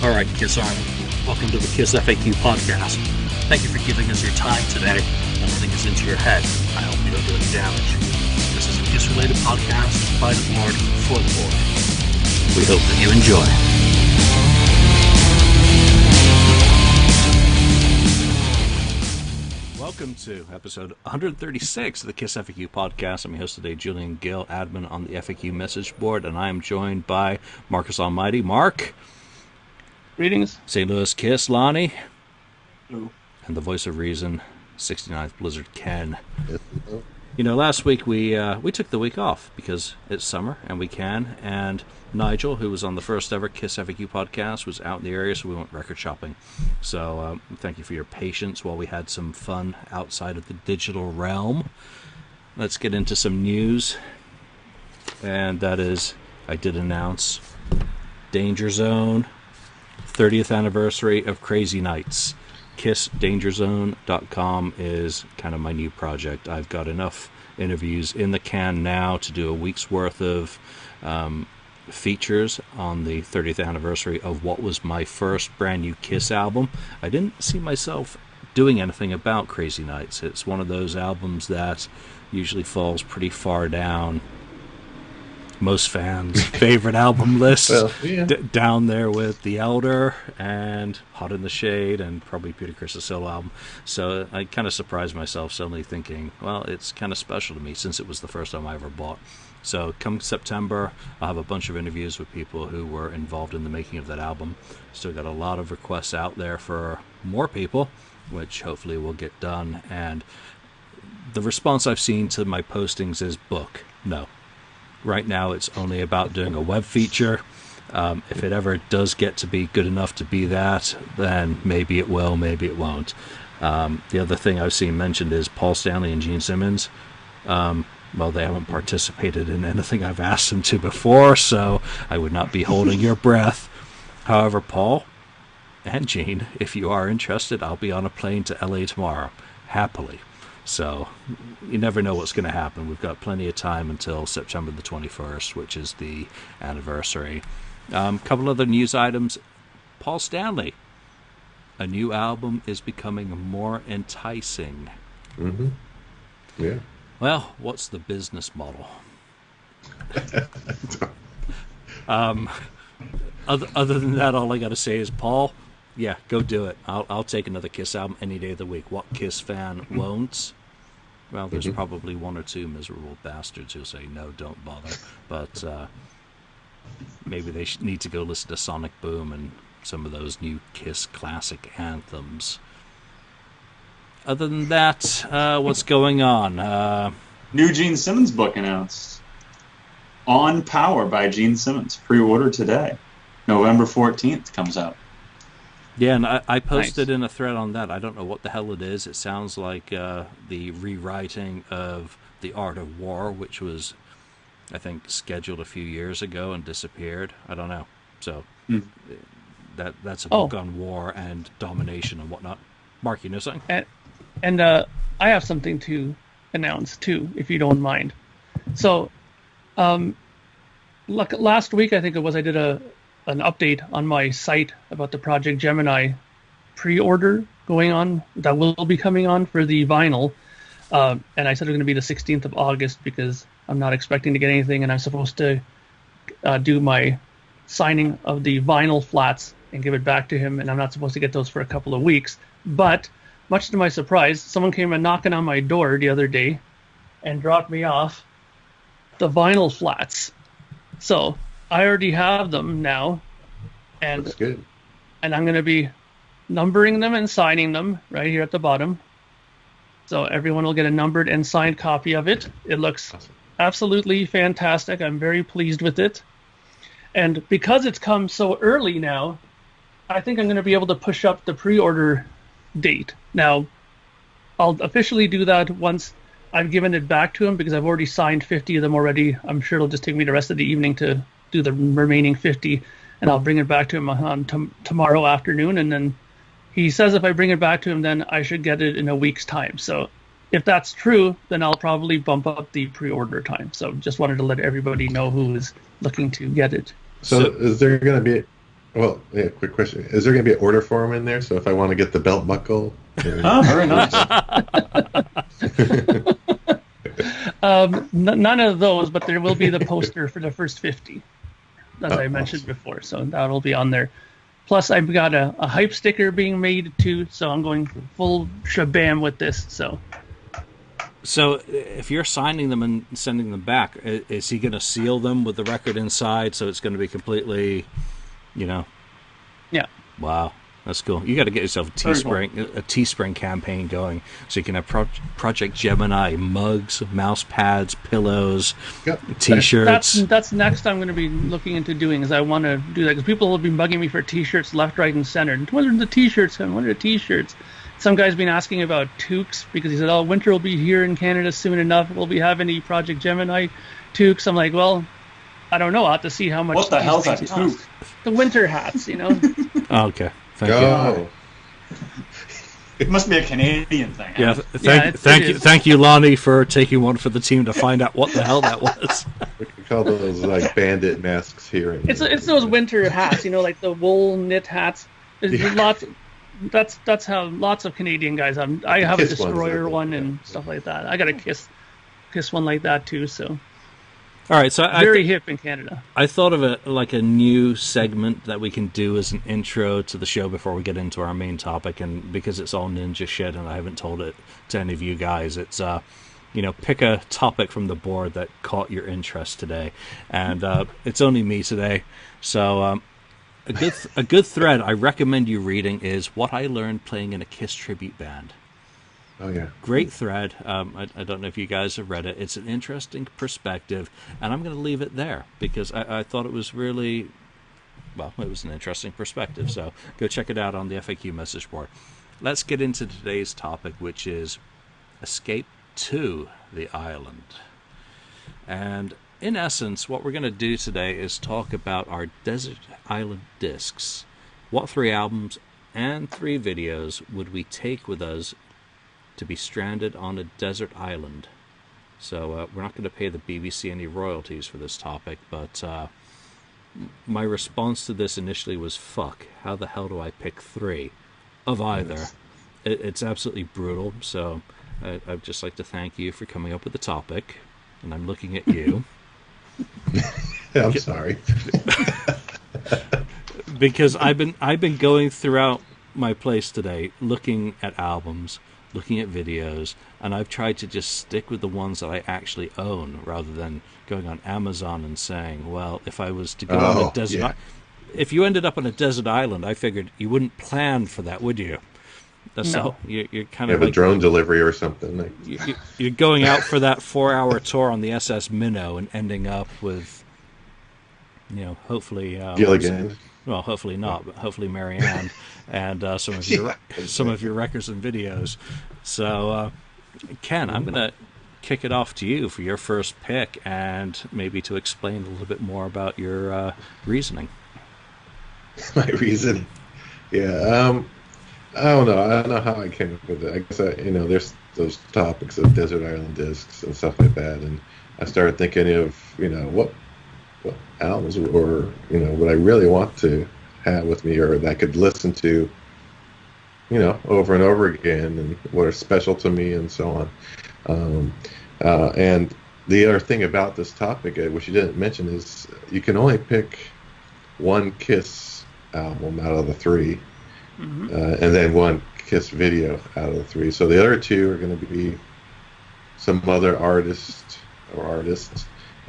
All right, Kiss Army, welcome to the KissFAQ podcast. Thank you for giving us your time today and letting us into your head. I hope we don't do any damage. This is a Kiss-related podcast by the board for the board. We hope that you enjoy. Welcome to episode 136 of the KissFAQ podcast. I'm your host today, Julian Gill, admin on the FAQ message board, and I am joined by Marcus Almighty. Mark. Greetings. St. Louis Kiss, Lonnie. Hello. And the voice of reason, 69th Blizzard, Ken. You know, last week we took the week off because it's summer and we can, and Nigel, who was on the first ever KissFAQ podcast, was out in the area, so we went record shopping. So thank you for your patience while we had some fun outside of the digital realm. Let's get into some news, and that is, I did announce Danger Zone 30th anniversary of Crazy Nights. KissDangerZone.com is kind of my new project. I've got enough interviews in the can now to do a week's worth of features on the 30th anniversary of what was my first brand new Kiss album. I didn't see myself doing anything about Crazy Nights. It's one of those albums that usually falls pretty far down most fans' favorite album list. Well, yeah. Down there with The Elder and Hot in the Shade and probably Peter Criss' solo album. So I kind of surprised myself suddenly thinking, well, it's kind of special to me since it was the first album I ever bought. So come September, I'll have a bunch of interviews with people who were involved in the making of that album. Still got a lot of requests out there for more people, which hopefully will get done. And the response I've seen to my postings is book. No. Right now, it's only about doing a web feature. If it ever does get to be good enough to be that, then maybe it will, maybe it won't. The other thing I've seen mentioned is Paul Stanley and Gene Simmons. Well, they haven't participated in anything I've asked them to before, so I would not be holding your breath. However, Paul and Gene, if you are interested, I'll be on a plane to LA tomorrow, happily. So you never know what's going to happen. We've got plenty of time until September the 21st, which is the anniversary. Couple other news items. Paul Stanley. A new album is becoming more enticing. Mm-hmm. Yeah. Well, what's the business model? Other than that, all I got to say is, Paul, yeah, go do it. I'll take another Kiss album any day of the week. What Kiss fan won't? Well, there's probably one or two miserable bastards who'll say, no, don't bother. But maybe they need to go listen to Sonic Boom and some of those new Kiss classic anthems. Other than that, what's going on? New Gene Simmons book announced. On Power by Gene Simmons. Pre-order today. November 14th comes out. Yeah, and I posted in a thread on that. I don't know what the hell it is. It sounds like the rewriting of The Art of War, which was, I think, scheduled a few years ago and disappeared. I don't know. So that's a book on war and domination and whatnot. Mark, you know something? And I have something to announce, too, if you don't mind. So last week, I think it was, I did an update on my site about the Project Gemini pre-order going on that will be coming on for the vinyl. And I said it was going to be the 16th of August because I'm not expecting to get anything, and I'm supposed to do my signing of the vinyl flats and give it back to him, and I'm not supposed to get those for a couple of weeks. But much to my surprise, someone came and knocking on my door the other day and dropped me off the vinyl flats. So I already have them now, and that's good. And I'm going to be numbering them and signing them right here at the bottom. So everyone will get a numbered and signed copy of it. It looks absolutely fantastic. I'm very pleased with it. And because it's come so early now, I think I'm going to be able to push up the pre-order date. Now, I'll officially do that once I've given it back to him because I've already signed 50 of them already. I'm sure it'll just take me the rest of the evening to do the remaining 50, and I'll bring it back to him on tomorrow afternoon. And then he says if I bring it back to him, then I should get it in a week's time. So if that's true, then I'll probably bump up the pre-order time. So just wanted to let everybody know who is looking to get it. So is there going to be Well, yeah, quick question. Is there going to be an order form in there? So if I want to get the belt buckle... Oh, very nice. None of those, but there will be the poster for the first 50, as I mentioned before. So that'll be on there. Plus, I've got a hype sticker being made too, so I'm going full shabam with this. So if you're signing them and sending them back, is he going to seal them with the record inside? So it's going to be completely, yeah. Wow. That's cool. You got to get yourself a Teespring campaign going, so you can have Project Gemini mugs, mouse pads, pillows, T-shirts. That's next. I'm going to be looking into doing is I want to do that because people have been bugging me for T-shirts left, right, and center. When are the T-shirts coming? When are the T-shirts? Some guy's been asking about toques because he said, "Oh, winter will be here in Canada soon enough. Will we have any Project Gemini toques?" I'm like, well, I don't know. I'll have to see how much. What the hell's a toque? The winter hats, Okay. Thank you. It must be a Canadian thing. Yeah, thank you, Lonnie, for taking one for the team to find out what the hell that was. We can call those like bandit masks here. It's those winter hats, like the wool knit hats. There's lots. That's how lots of Canadian guys have. I have a Destroyer one and stuff like that. I got a Kiss one like that too. So. All right, so very hip in Canada. I thought of it like a new segment that we can do as an intro to the show before we get into our main topic, and because it's all ninja shit and I haven't told it to any of you guys, it's pick a topic from the board that caught your interest today, and it's only me today, so a good thread I recommend you reading is What I Learned Playing in a Kiss Tribute Band. Oh, yeah. Great thread. I don't know if you guys have read it. It's an interesting perspective, and I'm going to leave it there because I thought it was really, it was an interesting perspective. So go check it out on the FAQ message board. Let's get into today's topic, which is Escape to the Island. And in essence, what we're going to do today is talk about our Desert Island discs. What 3 albums and 3 videos would we take with us to be stranded on a desert island? So we're not going to pay the BBC any royalties for this topic, but my response to this initially was, fuck, how the hell do I pick 3 of either? Yes. It's absolutely brutal, so I'd just like to thank you for coming up with the topic, and I'm looking at you. I'm sorry. Because I've been going throughout my place today looking at albums, looking at videos, and I've tried to just stick with the ones that I actually own rather than going on Amazon and saying, well, if I was to go on a desert if you ended up on a desert island, I figured you wouldn't plan for that, would you? That's no. You're kind of have a drone delivery or something. You're going out for that 4-hour tour on the SS Minnow and ending up with, hopefully Gilligan. Well, hopefully not, but hopefully Marianne and some of your records and videos. So, Ken, I'm going to kick it off to you for your first pick and maybe to explain a little bit more about your reasoning. My reasoning? Yeah, I don't know. I don't know how I came up with it. I guess there's those topics of desert island discs and stuff like that, and I started thinking of what albums or what I really want to have with me or that I could listen to over and over again and what are special to me and so on. And the other thing about this topic, which you didn't mention, is you can only pick one Kiss album out of the 3, and then one Kiss video out of the 3. So the other 2 are going to be some other artist or artists.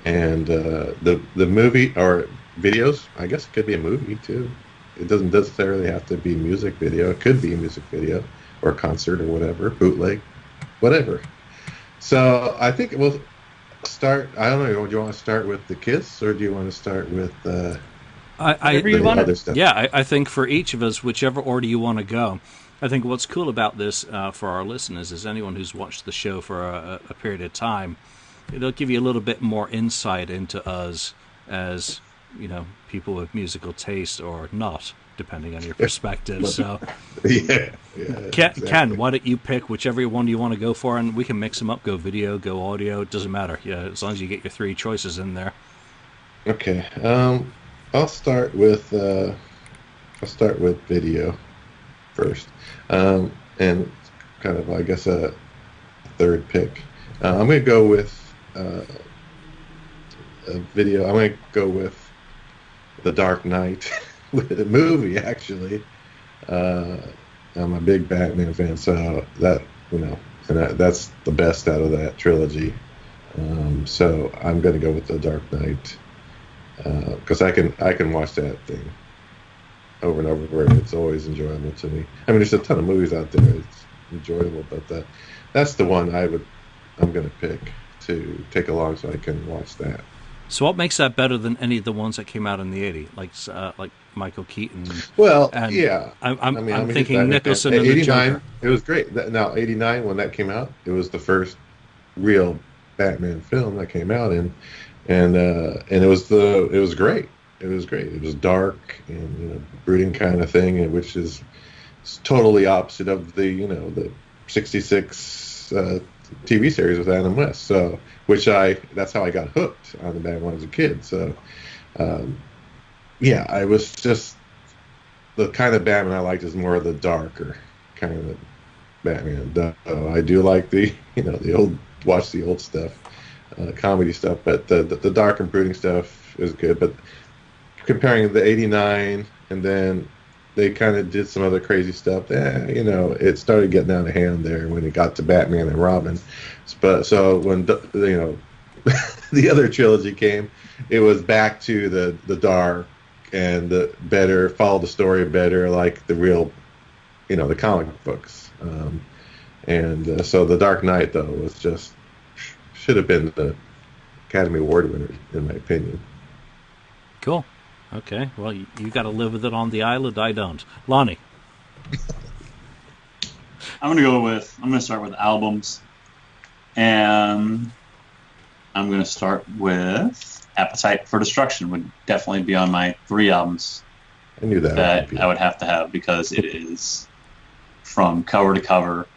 And the movie or videos, I guess it could be a movie too. It doesn't necessarily have to be music video. It could be a music video or a concert or whatever, bootleg, whatever. So I think we'll start. I don't know. Do you want to start with the Kiss or do you want to start with other stuff? Yeah, I think for each of us, whichever order you want to go. I think what's cool about this for our listeners is anyone who's watched the show for a period of time, it'll give you a little bit more insight into us as, people with musical taste or not, depending on your perspective. So, exactly. Ken, why don't you pick whichever one you want to go for, and we can mix them up, go video, go audio, it doesn't matter. Yeah, as long as you get your 3 choices in there. Okay. I'll start with I'll start with video first, and kind of, I guess, a third pick. I'm going to go with a video. I'm going to go with The Dark Knight, with a movie, actually. I'm a big Batman fan, so that, and that's the best out of that trilogy. So I'm going to go with The Dark Knight, because I can watch that thing over and over, and it's always enjoyable to me. I mean, there's a ton of movies out there it's enjoyable, but that's the one I'm going to pick to take along so I can watch that. So what makes that better than any of the ones that came out in the '80s, like Michael Keaton? Well, and yeah. I'm thinking Nicholson and the 89, Joker. it was great. Now, '89 when that came out, it was the first real Batman film that came out, and it was great. It was great. It was dark and brooding kind of thing, which is totally opposite of the '66 TV series with Adam West. So, that's how I got hooked on the Batman as a kid. So, I was just the kind of Batman I liked is more of the darker kind of Batman. Though I do like the watch the old stuff, comedy stuff, but the dark and brooding stuff is good. But comparing the '89 and then they kind of did some other crazy stuff. It started getting out of hand there when it got to Batman and Robin. But so when the other trilogy came, it was back to the dark and the better, follow the story better, like the real, the comic books. So the Dark Knight though was just should have been the Academy Award winner in my opinion. Cool. Okay, well, you got to live with it on the island. I don't. Lonnie. I'm going to start with albums. And I'm going to start with Appetite for Destruction would definitely be on my 3 albums. I knew that I would have to have, because it is from cover to cover,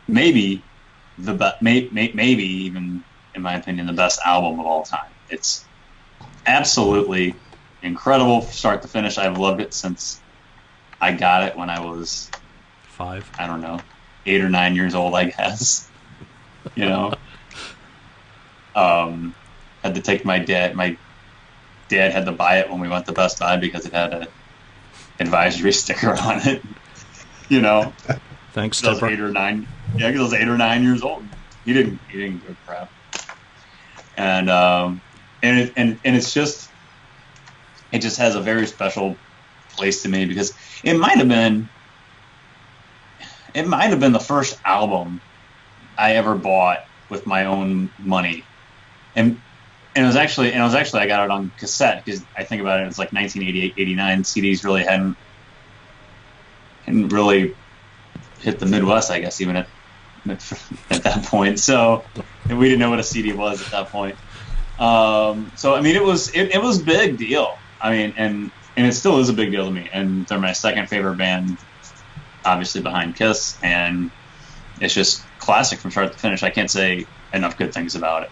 maybe maybe even, in my opinion, the best album of all time. It's absolutely incredible from start to finish. I've loved it since I got it when I was 5. I don't know, 8 or 9 years old, I guess. Had to take my dad. My dad had to buy it when we went to Best Buy because it had a advisory sticker on it. Thanks, I was Tipper. 8 or 9. Yeah, because I was 8 or 9 years old. He didn't give a crap. And it's just. It just has a very special place to me because it might have been the first album I ever bought with my own money, and it was actually I got it on cassette because I think about it, it's like 1988, 89. CDs really hadn't really hit the Midwest, I guess, even at that point. So we didn't know what a CD was at that point. So I mean, it was a big deal. I mean, and it still is a big deal to me. And they're my second favorite band, obviously behind Kiss. And it's just classic from start to finish. I can't say enough good things about it.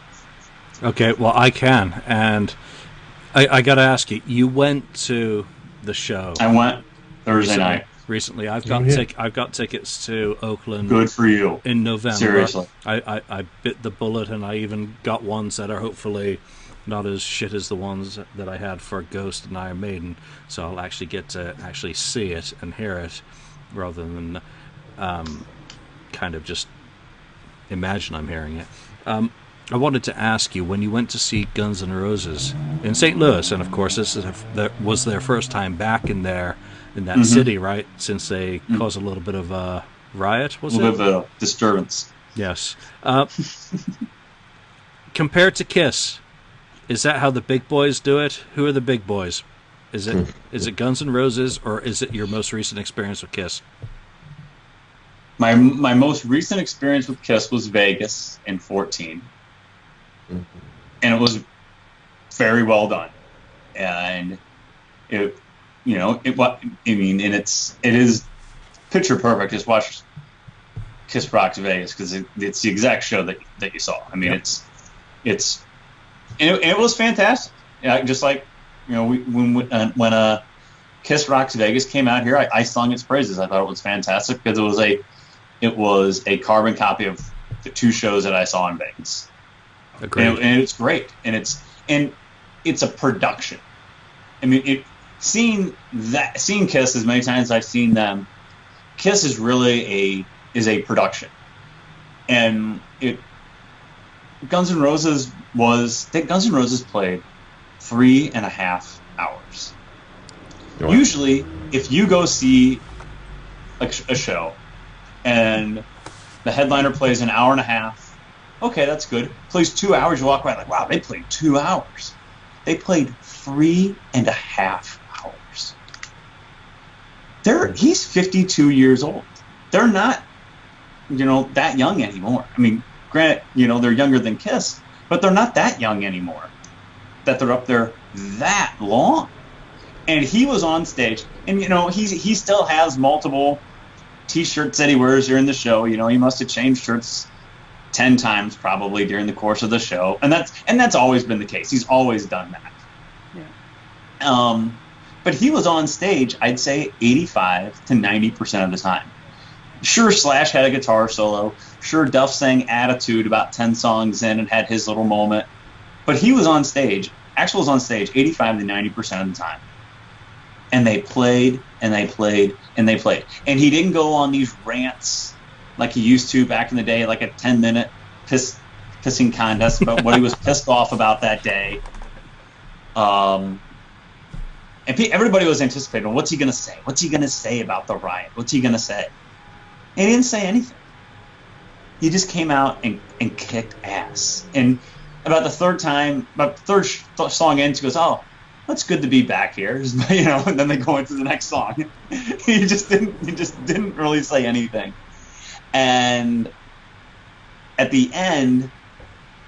Okay, well, I can. And I got to ask you, you went to the show. I went Thursday night. Recently, I've got tickets to Oakland. Good for you. In November. Seriously. I bit the bullet, and I even got ones that are hopefully not as shit as the ones that I had for Ghost and Iron Maiden, so I'll actually get to actually see it and hear it rather than kind of just imagine I'm hearing it. I wanted to ask you, when you went to see Guns N' Roses in St. Louis, and of course this was their first time back in that city, right? Since they caused a little bit of a riot, was it? A little bit of disturbance. Yes. Compared to Kiss, is that how the big boys do it? Who are the big boys? Is it Guns N' Roses, or is it your most recent experience with Kiss? My most recent experience with Kiss was Vegas in 2014, and it was very well done. And it is picture perfect. Just watch Kiss Rocks Vegas because it's the exact show that you saw. I mean, it was fantastic. Just like when Kiss Rocks Vegas came out here, I sung its praises. I thought it was fantastic because it was a carbon copy of the 2 shows that I saw in Vegas. Agreed. And it's great, and it's a production. I mean, seeing Kiss as many times as I've seen them, Kiss is really a production, and Guns N' Roses played 3.5 hours. Wow. Usually, if you go see a show and the headliner plays an hour and a half, okay, that's good. Plays 2 hours, you walk around like, wow, they played 2 hours. They played 3.5 hours. He's 52 years old. They're not, that young anymore. I mean, granted, they're younger than Kiss, but they're not that young anymore. That they're up there that long. And he was on stage, and he still has multiple T-shirts that he wears during the show. He must have changed shirts 10 times probably during the course of the show, and that's always been the case. He's always done that. Yeah. But he was on stage, I'd say 85 to 90% of the time. Sure, Slash had a guitar solo. Sure, Duff sang "Attitude" about 10 songs in and had his little moment. But he was on stage. Axl was on stage 85 to 90% of the time. And they played, and they played, and they played. And he didn't go on these rants like he used to back in the day, like a 10-minute pissing contest about what he was pissed off about that day. And everybody was anticipating, what's he going to say? What's he going to say about the riot? What's he going to say? And he didn't say anything. He just came out and kicked ass. And about the third song in, he goes, oh, it's good to be back here, and then they go into the next song. He just didn't really say anything. And at the end,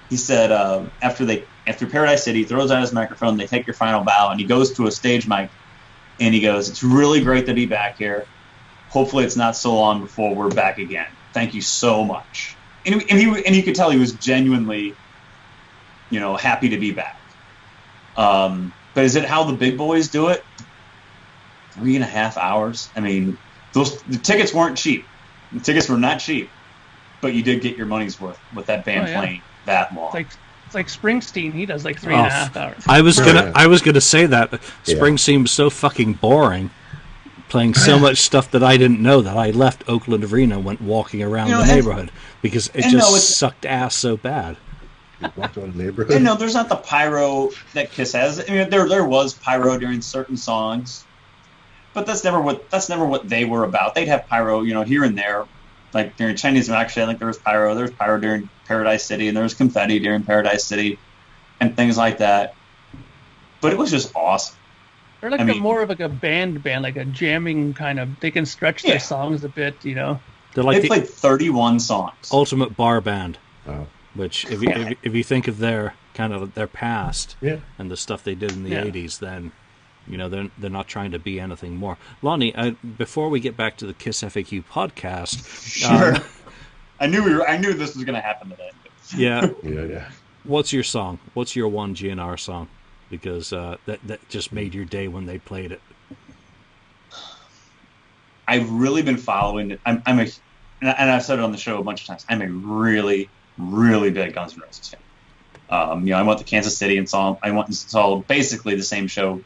he said, after Paradise City, he throws out his microphone, they take your final bow, and he goes to a stage mic, and he goes, it's really great to be back here. Hopefully it's not so long before we're back again. Thank you so much. And you could tell he was genuinely, happy to be back. But is it how the big boys do it? 3.5 hours? I mean, the tickets weren't cheap. The tickets were not cheap, but you did get your money's worth with that band playing that long. It's like Springsteen. He does like 3.5 hours. I was gonna say that Springsteen was so fucking boring, playing so much stuff that I didn't know that I left Oakland Arena, went walking around the neighborhood because it just sucked ass so bad. Walked around the neighborhood. And no, there's not the pyro that Kiss has. I mean, there was pyro during certain songs, but that's never what they were about. They'd have pyro, here and there, like during Chinese actually. I think there was pyro. There was pyro during Paradise City, and there was confetti during Paradise City, and things like that. But it was just awesome. They're like more of like a band, like a jamming kind of. They can stretch their songs a bit, They're like they played 31 songs. Ultimate bar band. Wow. Which, if you think of their past and the stuff they did in the 80s, then they're not trying to be anything more. Lonnie, before we get back to the KissFAQ podcast, sure, I knew this was going to happen today. Yeah. What's your song? What's your one GNR song? Because that just made your day when they played it. I've really been following it. And I've said it on the show a bunch of times. I'm a really, really big Guns N' Roses fan. I went to Kansas City and saw basically the same show,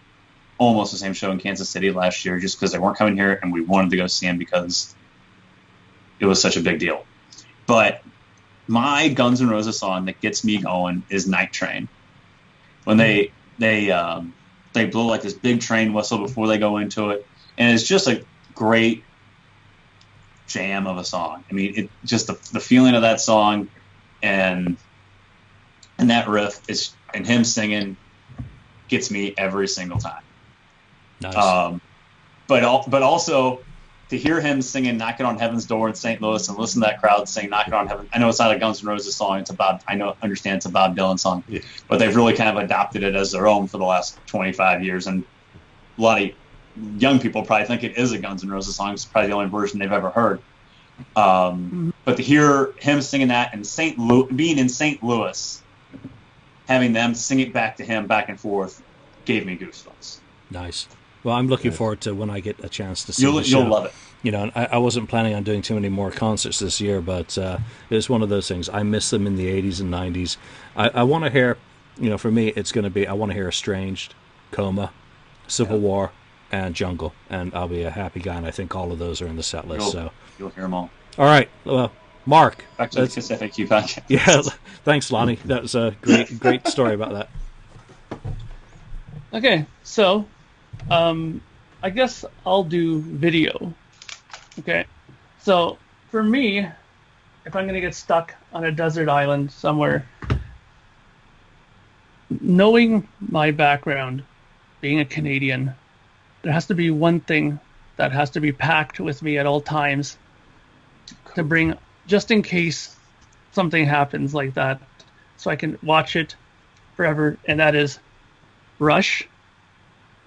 almost the same show in Kansas City last year, just because they weren't coming here and we wanted to go see them because it was such a big deal. But my Guns N' Roses song that gets me going is "Night Train." When they blow like this big train whistle before they go into it, and it's just a great jam of a song. I mean, it just the feeling of that song and that riff and him singing gets me every single time. Nice. But also to hear him singing "Knocking on Heaven's Door" in St. Louis and listen to that crowd sing "Knocking on Heaven." I know it's not a Guns N' Roses song. Understand it's a Bob Dylan song, but they've really kind of adopted it as their own for the last 25 years. And a lot of young people probably think it is a Guns N' Roses song. It's probably the only version they've ever heard. But to hear him singing that and being in St. Louis, having them sing it back to him back and forth, gave me goosebumps. Nice. Well, I'm looking forward to when I get a chance to see You'll the show. love it. You know, I wasn't planning on doing too many more concerts this year, but it's one of those things. I miss them in the 80s and 90s. I want to hear, you know, for me, it's going to be, I want to hear Estranged, Coma, Civil War, and Jungle, and I'll be a happy guy, and I think all of those are in the set list. You'll hear them all. All right, well, Mark. Back to the KissFAQ podcast. Yeah, thanks, Lonnie. That was a great story about that. Okay, so I guess I'll do video. Okay, so for me, if I'm going to get stuck on a desert island somewhere, knowing my background, being a Canadian, there has to be one thing that has to be packed with me at all times to bring, just in case something happens like that, so I can watch it forever, and that is Rush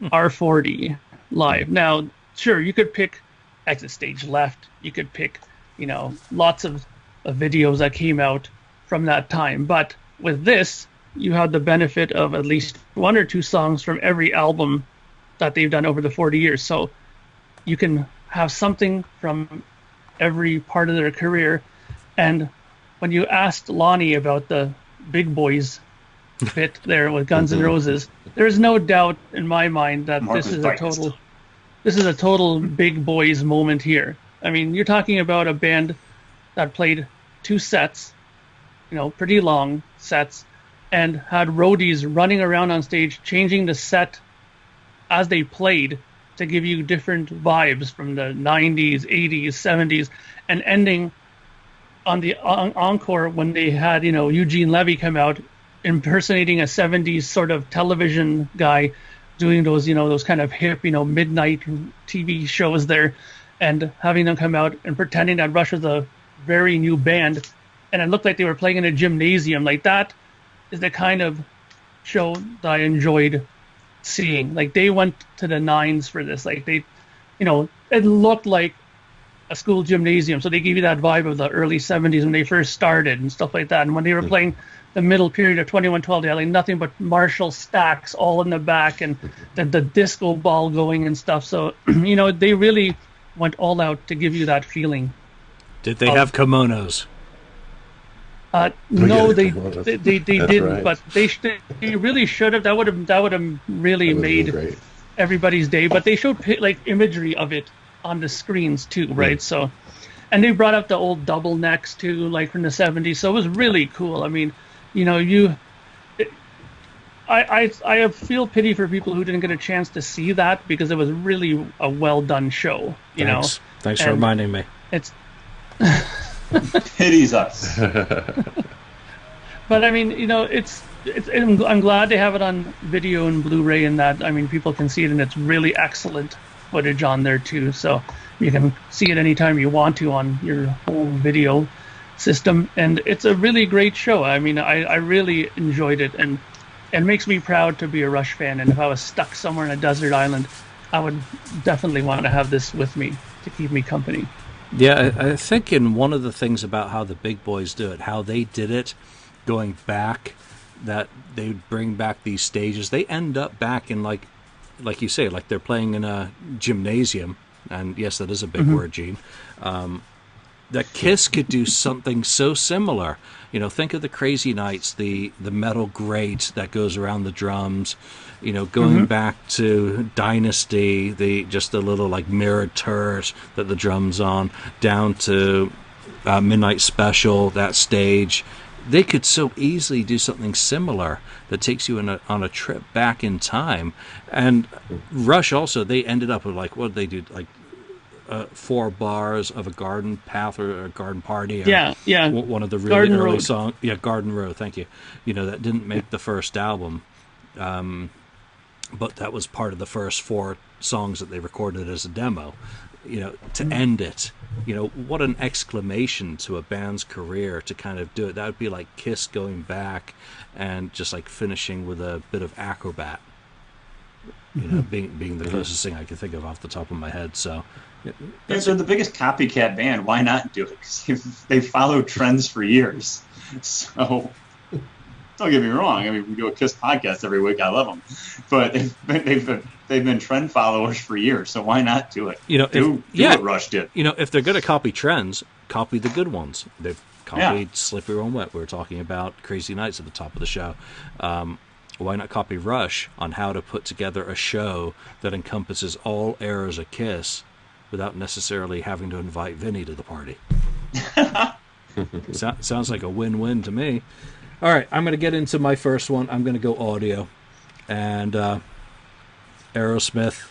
R40 live. Now, sure, you could pick Exit Stage Left, you could pick, you know, lots of videos that came out from that time, but with this, you have the benefit of at least one or two songs from every album that they've done over the 40 years. So you can have something from every part of their career. And when you asked Lonnie about the Big Boys bit there with Guns N' Roses, there's no doubt in my mind that this is a total Big Boys moment here. I mean, you're talking about a band that played 2 sets, you know, pretty long sets, and had roadies running around on stage changing the set as they played to give you different vibes from the 90s, 80s, 70s, and ending on the encore when they had, you know, Eugene Levy come out impersonating a 70s sort of television guy doing those, you know, those kind of hip, you know, midnight TV shows there, and having them come out and pretending that Rush was a very new band, and it looked like they were playing in a gymnasium. Like, that is the kind of show that I enjoyed seeing. Like, they went to the nines for this. Like, they, you know, it looked like a school gymnasium, so they gave you that vibe of the early 70s when they first started and stuff like that. And when they were playing the middle period of 2112, they had like nothing but Marshall stacks all in the back, and the disco ball going and stuff. So, you know, they really went all out to give you that feeling. Did they have kimonos? No, they didn't, right. but they really should have. That would have really made everybody's day. But they showed like imagery of it on the screens too, right? So, and they brought up the old double necks too, like from the 70s. So it was really cool. I mean, you know, I feel pity for people who didn't get a chance to see that, because it was really a well done show. Thanks for reminding me. It's pities us. But I mean, you know, I'm glad they have it on video and Blu-ray, and that, I mean, people can see it, and it's really excellent footage on there too. So you can see it anytime you want to on your home video system, and it's a really great show. I mean, I really enjoyed it, and it makes me proud to be a Rush fan. And if I was stuck somewhere in a desert island, I would definitely want to have this with me to keep me company. Yeah, I think in one of the things about how the Big Boys do it, how they did it going back, that they would bring back these stages. They end up back in, like you say, like they're playing in a gymnasium. And yes, that is a big word, Gene. That Kiss could do something so similar. You know, think of the Crazy Nights, the metal grate that goes around the drums. You know, going back to Dynasty, the little like mirrored turret that the drums on, down to Midnight Special, that stage. They could so easily do something similar that takes you on a trip back in time. And Rush also, they ended up with, like, what did they do? Like 4 bars of a garden path or a garden party. Or yeah. One of the really Garden early Road. songs. Yeah, Garden Road, thank you. You know, that didn't make the first album. But that was part of the first 4 songs that they recorded as a demo. You know, to end it, you know, what an exclamation to a band's career to kind of do it. That would be like Kiss going back and just like finishing with a bit of Acrobat. You know, being the closest thing I can think of off the top of my head. So, they're the biggest copycat band. Why not do it? Because they've followed trends for years. So, don't get me wrong. I mean, we do a Kiss podcast every week. I love them, but they've they've been trend followers for years, so why not do it? You know, do what Rush did. You know, if they're going to copy trends, copy the good ones. They've copied Slippery When Wet. We were talking about Crazy Nights at the top of the show. Why not copy Rush on how to put together a show that encompasses all eras of Kiss without necessarily having to invite Vinny to the party? Sounds like a win-win to me. All right, I'm going to get into my first one. I'm going to go audio. And Aerosmith,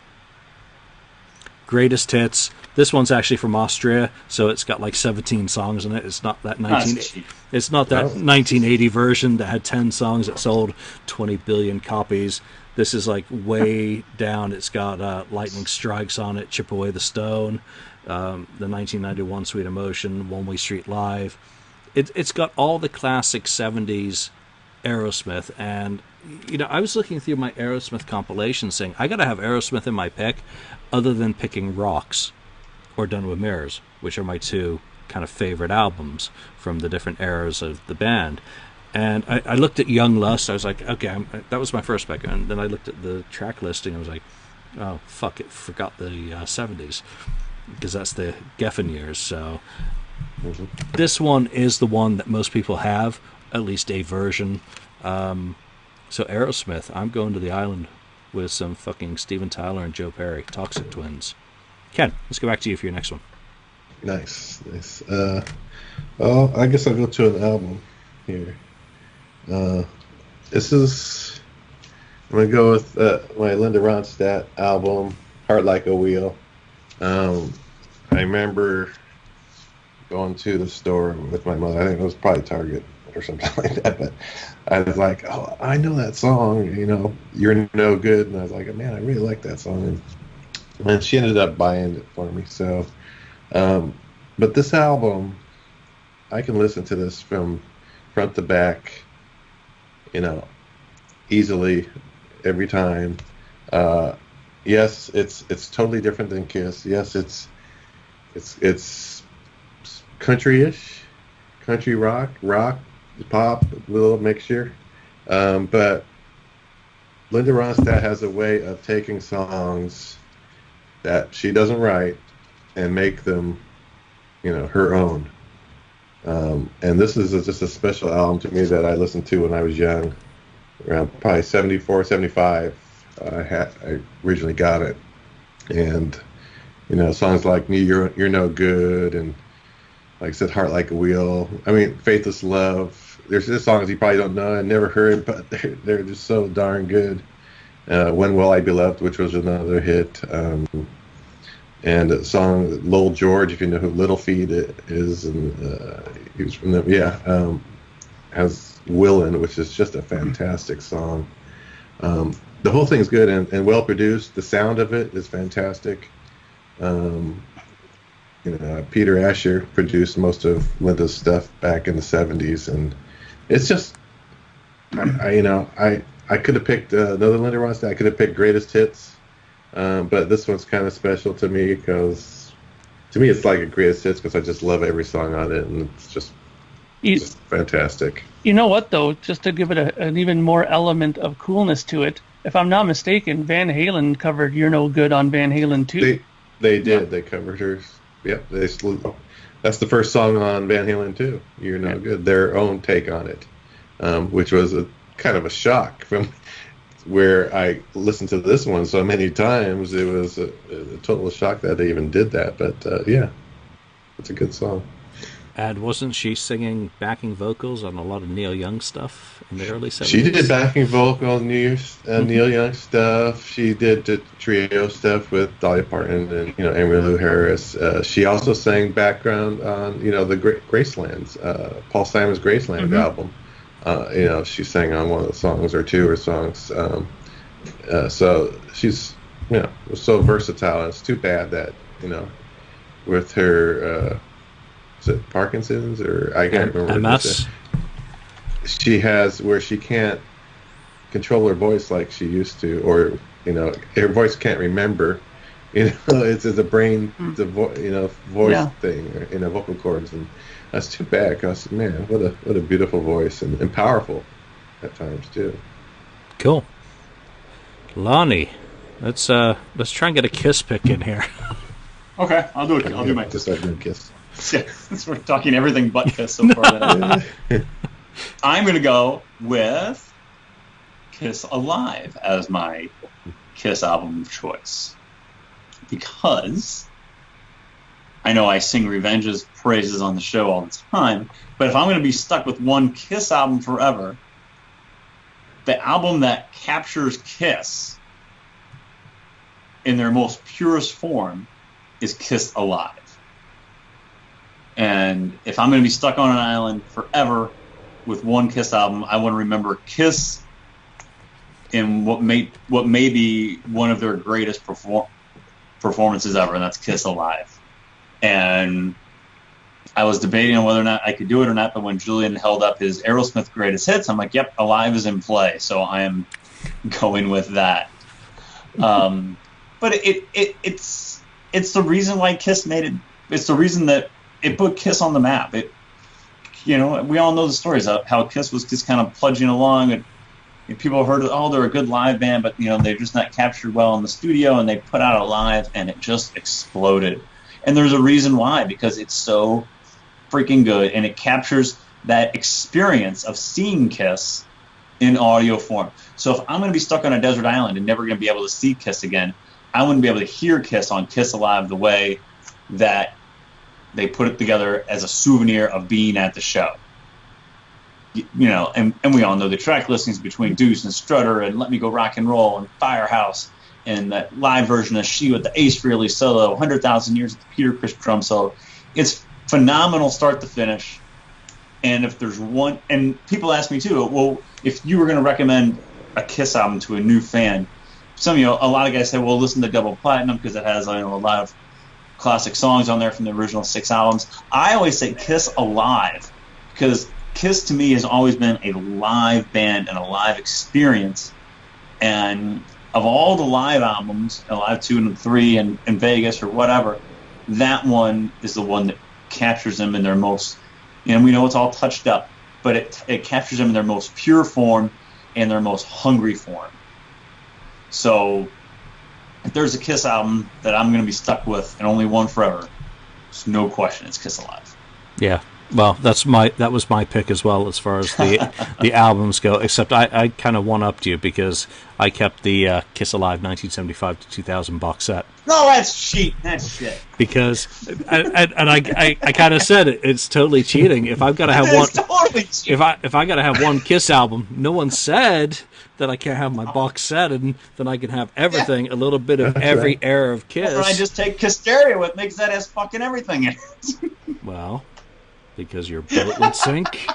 greatest hits. This one's actually from Austria, so it's got like 17 songs in it. It's not that 1980 version that had 10 songs that sold 20 billion copies. This is like way down. It's got Lightning Strikes on it, Chip Away the Stone, the 1991 Sweet Emotion, One Way Street Live. It's got all the classic 70s Aerosmith. And, you know, I was looking through my Aerosmith compilation saying, I got to have Aerosmith in my pick other than picking Rocks or Done With Mirrors, which are my two kind of favorite albums from the different eras of the band. And I looked at Young Lust. I was like, okay, that was my first pick. And then I looked at the track listing. I was like, oh, fuck it. Forgot the 70s. Because that's the Geffen years. So this one is the one that most people have, at least a version. So Aerosmith, I'm going to the island with some fucking Steven Tyler and Joe Perry, Toxic Twins. Ken, let's go back to you for your next one. Nice. Well, I guess I'll go to an album here. I'm going to go with my Linda Ronstadt album, Heart Like a Wheel. I remember going to the store with my mother. I think it was probably Target or something like that, but I was like, oh, I know that song, you know, You're No Good. And I was like, man, I really like that song. And she ended up buying it for me. So, but this album, I can listen to this from front to back, you know, easily every time. Yes, it's totally different than Kiss. Yes, it's country-ish, country rock, pop, a little mixture. But Linda Ronstadt has a way of taking songs that she doesn't write and make them, you know, her own. And this is just a special album to me that I listened to when I was young, around probably 74, 75. I originally got it. And, you know, songs like You're No Good, and like I said, Heart Like a Wheel. I mean, Faithless Love. There's just songs you probably don't know and never heard, but they're just so darn good. When Will I Be Loved, which was another hit. And a song, Lowell George, if you know who Little Feat is, and he was from them, has Willin', which is just a fantastic song. The whole thing's good and well produced. The sound of it is fantastic. Peter Asher produced most of Linda's stuff back in the 70s, and it's just, I could have picked another Linda Ronstadt. I could have picked Greatest Hits. But this one's kind of special to me because, to me, it's like a greatest hits because I just love every song on it, and it's just fantastic. You know what, though? Just to give it an even more element of coolness to it, if I'm not mistaken, Van Halen covered You're No Good on Van Halen too. They did. Yeah. They covered hers. Yep. That's the first song on Van Halen too. You're No Good. Their own take on it, which was a kind of a shock from where I listened to this one so many times. It was a total shock that they even did that. But it's a good song. And wasn't she singing backing vocals on a lot of Neil Young stuff in the early 70s? She did backing vocals on Neil Young stuff. She did the trio stuff with Dolly Parton and Emmylou Harris. She also sang background on the Gracelands, Paul Simon's Graceland album. She sang on one of the songs or two of songs. So she's was so versatile. It's too bad that with her. Is it Parkinson's or I can't remember. MS. She has where she can't control her voice like she used to, or her voice can't remember. It's a brain, voice thing, vocal cords, and that's too bad. Cause man, what a beautiful voice and powerful at times too. Cool. Lonnie, Let's try and get a Kiss pick in here. Okay, I'll do it. I'll do my Just start doing Kiss. Since we're talking everything but Kiss so far. I'm going to go with Kiss Alive as my Kiss album of choice. Because I know I sing Revenge's praises on the show all the time, but if I'm going to be stuck with one Kiss album forever, the album that captures Kiss in their most purest form is Kiss Alive. And if I'm going to be stuck on an island forever with one Kiss album, I want to remember Kiss in what may be one of their greatest performances ever, and that's Kiss Alive. And I was debating on whether or not I could do it or not, but when Julian held up his Aerosmith greatest hits, I'm like, yep, Alive is in play, so I am going with that. But it's the reason why Kiss made it. It's the reason that it put Kiss on the map. We all know the stories of how Kiss was just kind of plunging along, and people heard, they're a good live band, but they're just not captured well in the studio, and they put out Alive, and it just exploded. And there's a reason why, because it's so freaking good, and it captures that experience of seeing Kiss in audio form. So if I'm going to be stuck on a desert island and never going to be able to see Kiss again, I wouldn't be able to hear Kiss on Kiss Alive the way that they put it together as a souvenir of being at the show. And we all know the track listings between Deuce and Strutter and Let Me Go Rock and Roll and Firehouse and that live version of She with the Ace Frehley solo, 100,000 Years with the Peter Criss drum solo. It's phenomenal start to finish. And if there's one, and people ask me too, well, if you were going to recommend a Kiss album to a new fan, a lot of guys say, well, listen to Double Platinum because it has a lot of classic songs on there from the original 6 albums. I always say Kiss Alive because Kiss to me has always been a live band and a live experience. And of all the live albums, Alive 2 and 3 and Vegas or whatever, that one is the one that captures them in their most, we know it's all touched up, but it captures them in their most pure form and their most hungry form. So if there's a Kiss album that I'm going to be stuck with and only one forever, there's no question it's Kiss Alive. Yeah. Well, that was my pick as well as far as the albums go. Except I kind of one-upped you because I kept the Kiss Alive 1975 to 2000 box set. No, that's cheap. That's shit. Because I kind of said it's totally cheating. If I've got to have one, totally cheap. if I got to have one Kiss album, no one said that I can't have my box set and then I can have everything, a little bit of every era of Kiss. Or I just take Kissteria with me because that has fucking everything in it. Well. Because your boat would sink.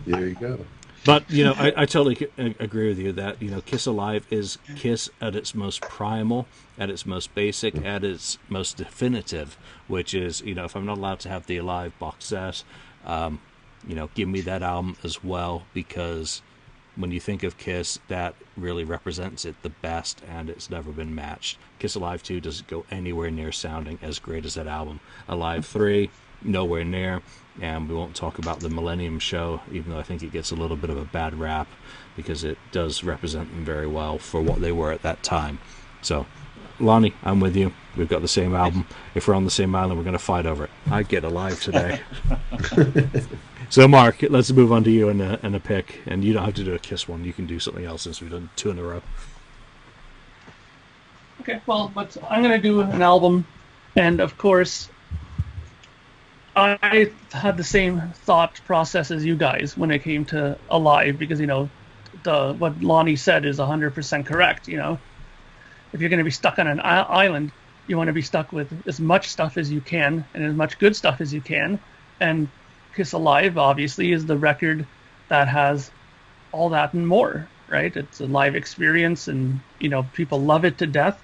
There you go. But, I totally agree with you that, Kiss Alive is Kiss at its most primal, at its most basic, at its most definitive, which is, if I'm not allowed to have the Alive box set, give me that album as well, because when you think of Kiss, that really represents it the best, and it's never been matched. Kiss Alive 2 doesn't go anywhere near sounding as great as that album. Alive 3... nowhere near, and we won't talk about the Millennium Show, even though I think it gets a little bit of a bad rap because it does represent them very well for what they were at that time. So, Lonnie, I'm with you. We've got the same album. If we're on the same island, we're going to fight over it. I get Alive today. So, Mark, let's move on to you and a pick, and you don't have to do a Kiss one. You can do something else since we've done 2 in a row. Okay, well, but I'm going to do an album, and of course, I had the same thought process as you guys when it came to Alive, because what Lonnie said is 100% correct. If you're going to be stuck on an island, you want to be stuck with as much stuff as you can and as much good stuff as you can. And Kiss Alive obviously is the record that has all that and more, right? It's a live experience, and people love it to death.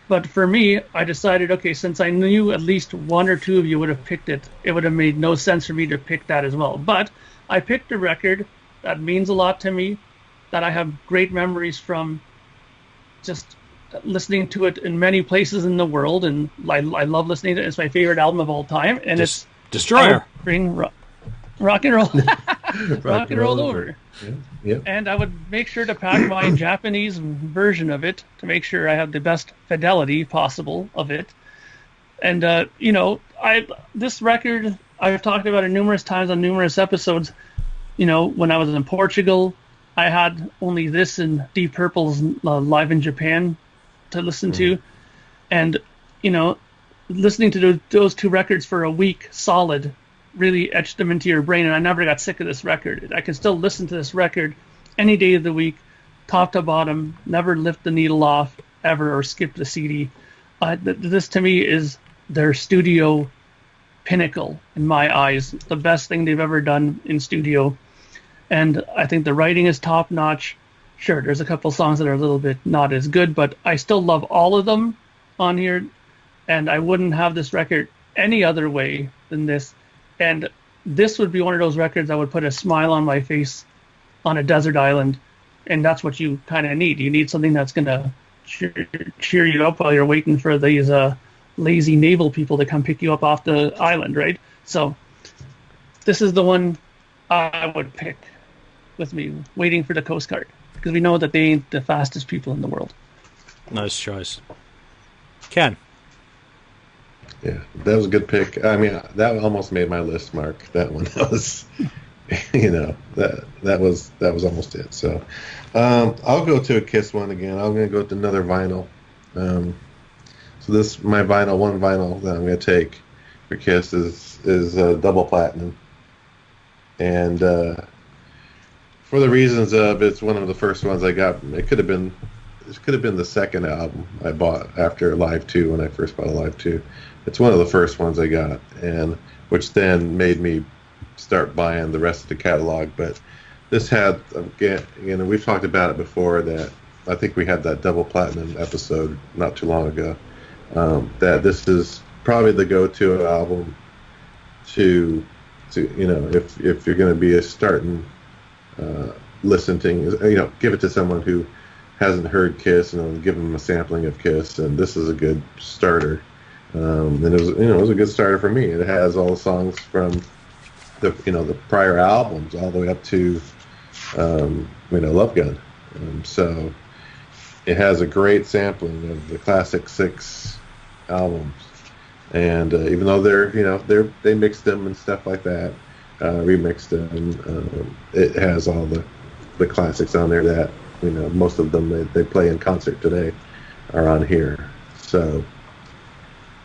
But for me, I decided, okay, since I knew at least one or two of you would have picked it, it would have made no sense for me to pick that as well. But I picked a record that means a lot to me, that I have great memories from just listening to it in many places in the world, and I love listening to it. It's my favorite album of all time, and it's Destroyer. Bring Rock and Roll. rock and roll over. Yeah. Yep. And I would make sure to pack my Japanese version of it to make sure I have the best fidelity possible of it. And this record, I've talked about it numerous times on numerous episodes. When I was in Portugal, I had only this and Deep Purple's Live in Japan to listen to, and listening to those two records for a week solid really etched them into your brain, and I never got sick of this record. I can still listen to this record any day of the week, top to bottom, never lift the needle off ever or skip the CD. This to me is their studio pinnacle in my eyes, the best thing they've ever done in studio. And I think the writing is top notch. Sure, there's a couple songs that are a little bit not as good, but I still love all of them on here, and I wouldn't have this record any other way than this. And this would be one of those records that would put a smile on my face on a desert island, and that's what you kind of need. You need something that's going to cheer you up while you're waiting for these lazy naval people to come pick you up off the island, right? So this is the one I would pick with me, waiting for the Coast Guard, because we know that they ain't the fastest people in the world. Nice choice. Ken? Yeah, that was a good pick. I mean, that almost made my list, Mark. That one, that was, that was almost it. So, I'll go to a Kiss one again. I'm gonna go to another vinyl. So this my one vinyl that I'm gonna take for Kiss is double platinum, and for the reasons of it's one of the first ones I got. It could have been the second album I bought after Live 2 when I first bought a Live 2. It's one of the first ones I got, and which then made me start buying the rest of the catalog. But this had, again, we've talked about it before, that I think we had that double platinum episode not too long ago, that this is probably the go-to album to if you're going to be starting listening, give it to someone who hasn't heard Kiss, and give them a sampling of Kiss, and this is a good starter. And it was a good starter for me. It has all the songs from the prior albums all the way up to Love Gun. So it has a great sampling of the classic 6 albums, and even though they mixed them and stuff like that, remixed them, it has all the classics on there that most of them they play in concert today are on here. So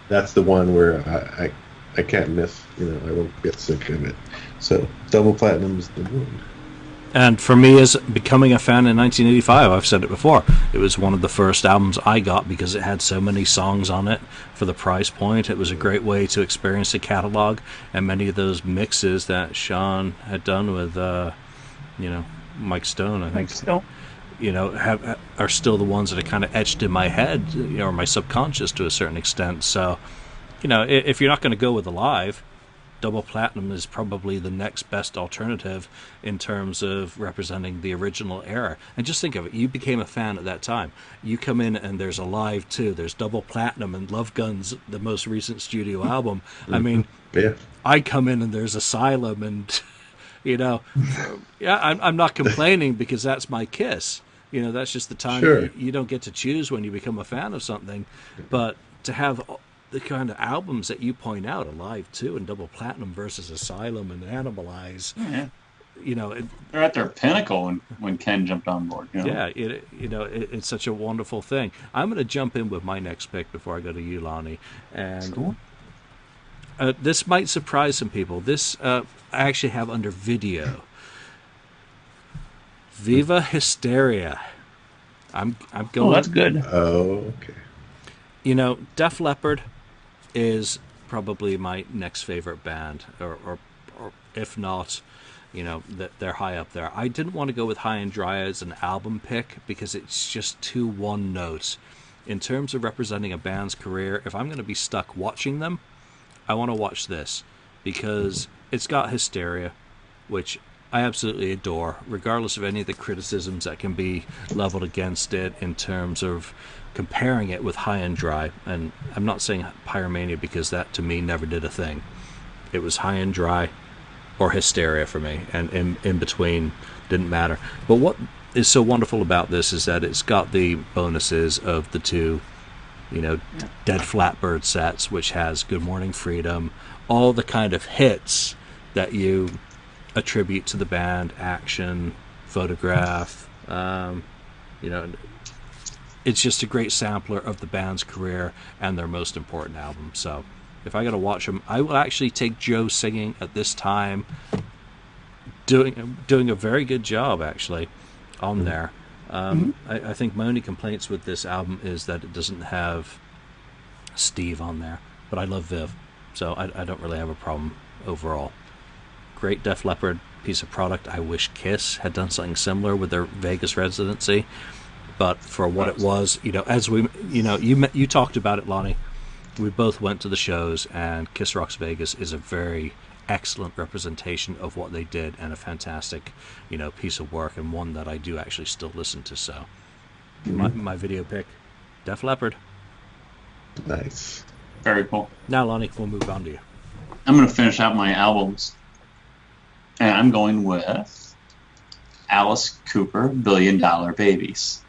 that's the one where I can't miss. I won't get sick of it. So double platinum is the one. And for me, as becoming a fan in 1985, I've said it before, it was one of the first albums I got because it had so many songs on it for the price point. It was a great way to experience the catalog, and many of those mixes that Sean had done with, Mike Stone, I think. Stone. Are still the ones that are kind of etched in my head, or my subconscious to a certain extent. So, if you're not going to go with the live, double platinum is probably the next best alternative in terms of representing the original era. And just think of it, you became a fan at that time. You come in and there's a live 2, there's double platinum, and Love Gun's the most recent studio album. Mm-hmm. I mean, yeah. I come in and there's Asylum, and I'm not complaining because that's my Kiss. That's just the time. Sure. You don't get to choose when you become a fan of something, but to have the kind of albums that you point out, Alive 2 and Double Platinum versus Asylum and Animalize, they're at their pinnacle when Ken jumped on board. Yeah, it's such a wonderful thing. I'm going to jump in with my next pick before I go to you, Lonnie, and cool. This might surprise some people. This I actually have under video. Viva Hysteria. I'm going. Oh, that's good. Oh, okay. Def Leppard is probably my next favorite band, or if not, they're high up there. I didn't want to go with High and Dry as an album pick because it's just too one note. In terms of representing a band's career, if I'm going to be stuck watching them, I want to watch this because it's got Hysteria, which I absolutely adore, regardless of any of the criticisms that can be leveled against it in terms of comparing it with High and Dry. And I'm not saying Pyromania because that to me never did a thing. It was High and Dry, or Hysteria for me, and in between didn't matter. But what is so wonderful about this is that it's got the bonuses of the two, Dead Flatbird sets, which has Good Morning Freedom, all the kind of hits that you attribute to the band, Action, Photograph. It's just a great sampler of the band's career and their most important album. So if I got to watch them, I will actually take Joe singing at this time, doing a very good job actually on there. I think my only complaints with this album is that it doesn't have Steve on there, but I love Viv, so I don't really have a problem overall. Great Def Leppard piece of product. I wish Kiss had done something similar with their Vegas residency, but for what it was, as we, you talked about it, Lonnie. We both went to the shows, and Kiss Rocks Vegas is a very excellent representation of what they did, and a fantastic, piece of work, and one that I do actually still listen to. So, my video pick, Def Leppard. Nice. Very cool. Now, Lonnie, we'll move on to you. I'm going to finish out my albums, and I'm going with Alice Cooper, $1 Billion Babies.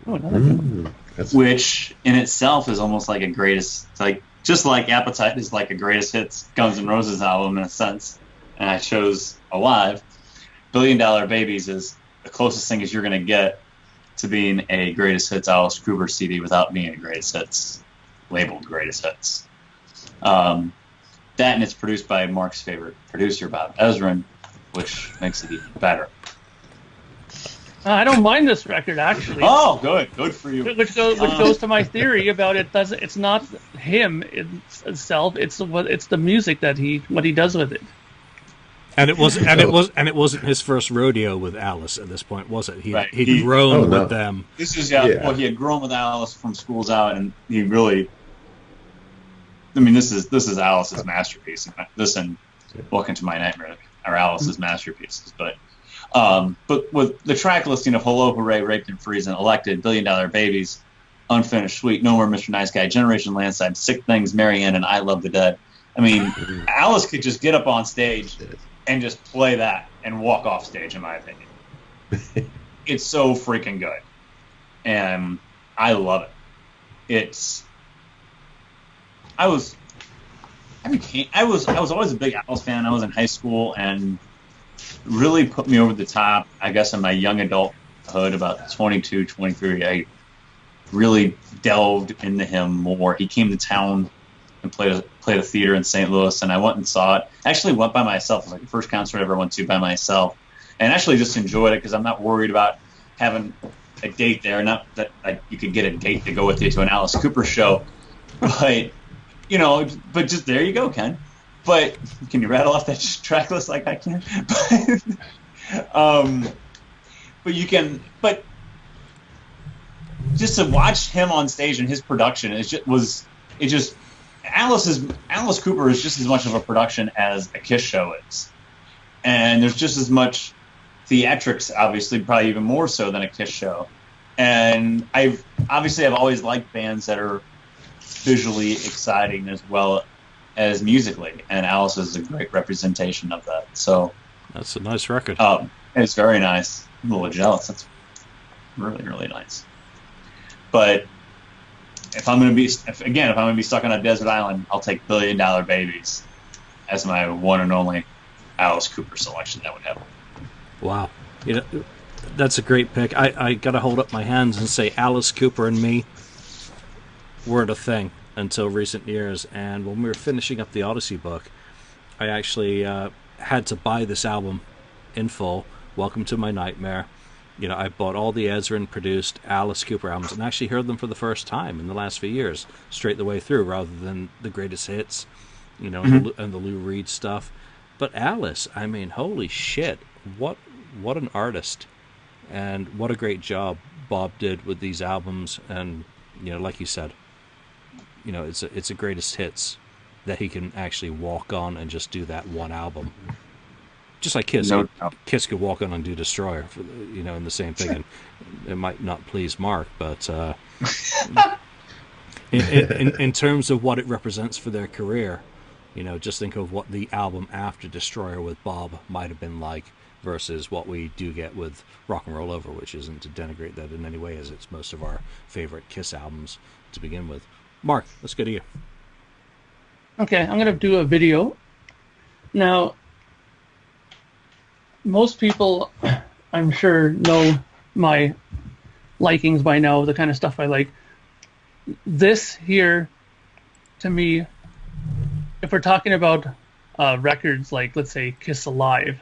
Oh, another good one. Which in itself is almost like just like Appetite is like a greatest hits Guns N' Roses album in a sense, and I chose Alive. $1 Billion Babies is the closest thing as you're going to get to being a greatest hits Alice Cooper CD without being a greatest hits labeled greatest hits. That, and it's produced by Mark's favorite producer, Bob Ezrin, which makes it even better. I don't mind this record actually. Oh, good for you. Which goes to my theory about it's not him itself. It's the music what he does with it. And it wasn't his first rodeo with Alice at this point, was it? He'd grown with them. This is well, he had grown with Alice from Schools Out, and he really. I mean, this is Alice's masterpiece. This and Welcome to My Nightmare are Alice's masterpieces, but with the track listing of Hello, Hooray, Raped and Freezing, Elected, $1 Billion Babies, Unfinished, Sweet, No More, Mr. Nice Guy, Generation Landslide, Sick Things, Marianne, and I Love the Dead. I mean, Alice could just get up on stage and just play that and walk off stage, in my opinion. It's so freaking good. And I love it. I was always a big Alice fan. I was in high school, and really put me over the top, I guess, in my young adulthood, about 22, 23. I really delved into him more. He came to town and played a theater in St. Louis, and I went and saw it. I actually went by myself. It was like the first concert I ever went to by myself, and actually just enjoyed it because I'm not worried about having a date there. Not that you could get a date to go with you to an Alice Cooper show, but but just there you go, Ken. But can you rattle off that track list like I can? But you can. But just to watch him on stage and his production, Alice Cooper is just as much of a production as a Kiss show is, and there's just as much theatrics, obviously, probably even more so than a Kiss show. And I've always liked bands that are visually exciting as well as musically, and Alice is a great representation of that. So that's a nice record. It's very nice. I'm a little jealous. That's really, really nice. But if I'm going to be stuck on a desert island, I'll take $1 Billion Babies as my one and only Alice Cooper selection that would happen. Wow, that's a great pick. I got to hold up my hands and say Alice Cooper and me weren't a thing until recent years, and when we were finishing up the Odyssey book, I actually had to buy this album in full, Welcome to My Nightmare. I bought all the Ezrin produced Alice Cooper albums and actually heard them for the first time in the last few years, straight the way through, rather than the greatest hits, and the Lou Reed stuff. But Alice, I mean, holy shit, what an artist, and what a great job Bob did with these albums. And like you said, it's a greatest hits that he can actually walk on and just do that one album. Just like Kiss. No. Kiss could walk on and do Destroyer, in the same thing. And it might not please Mark, but in terms of what it represents for their career, Just think of what the album after Destroyer with Bob might have been like versus what we do get with Rock and Roll Over, which isn't to denigrate that in any way, as it's most of our favorite Kiss albums to begin with. Mark, let's go to you. Okay, I'm going to do a video. Now, most people, I'm sure, know my likings by now, the kind of stuff I like. This here, to me, if we're talking about records like, let's say, Kiss Alive,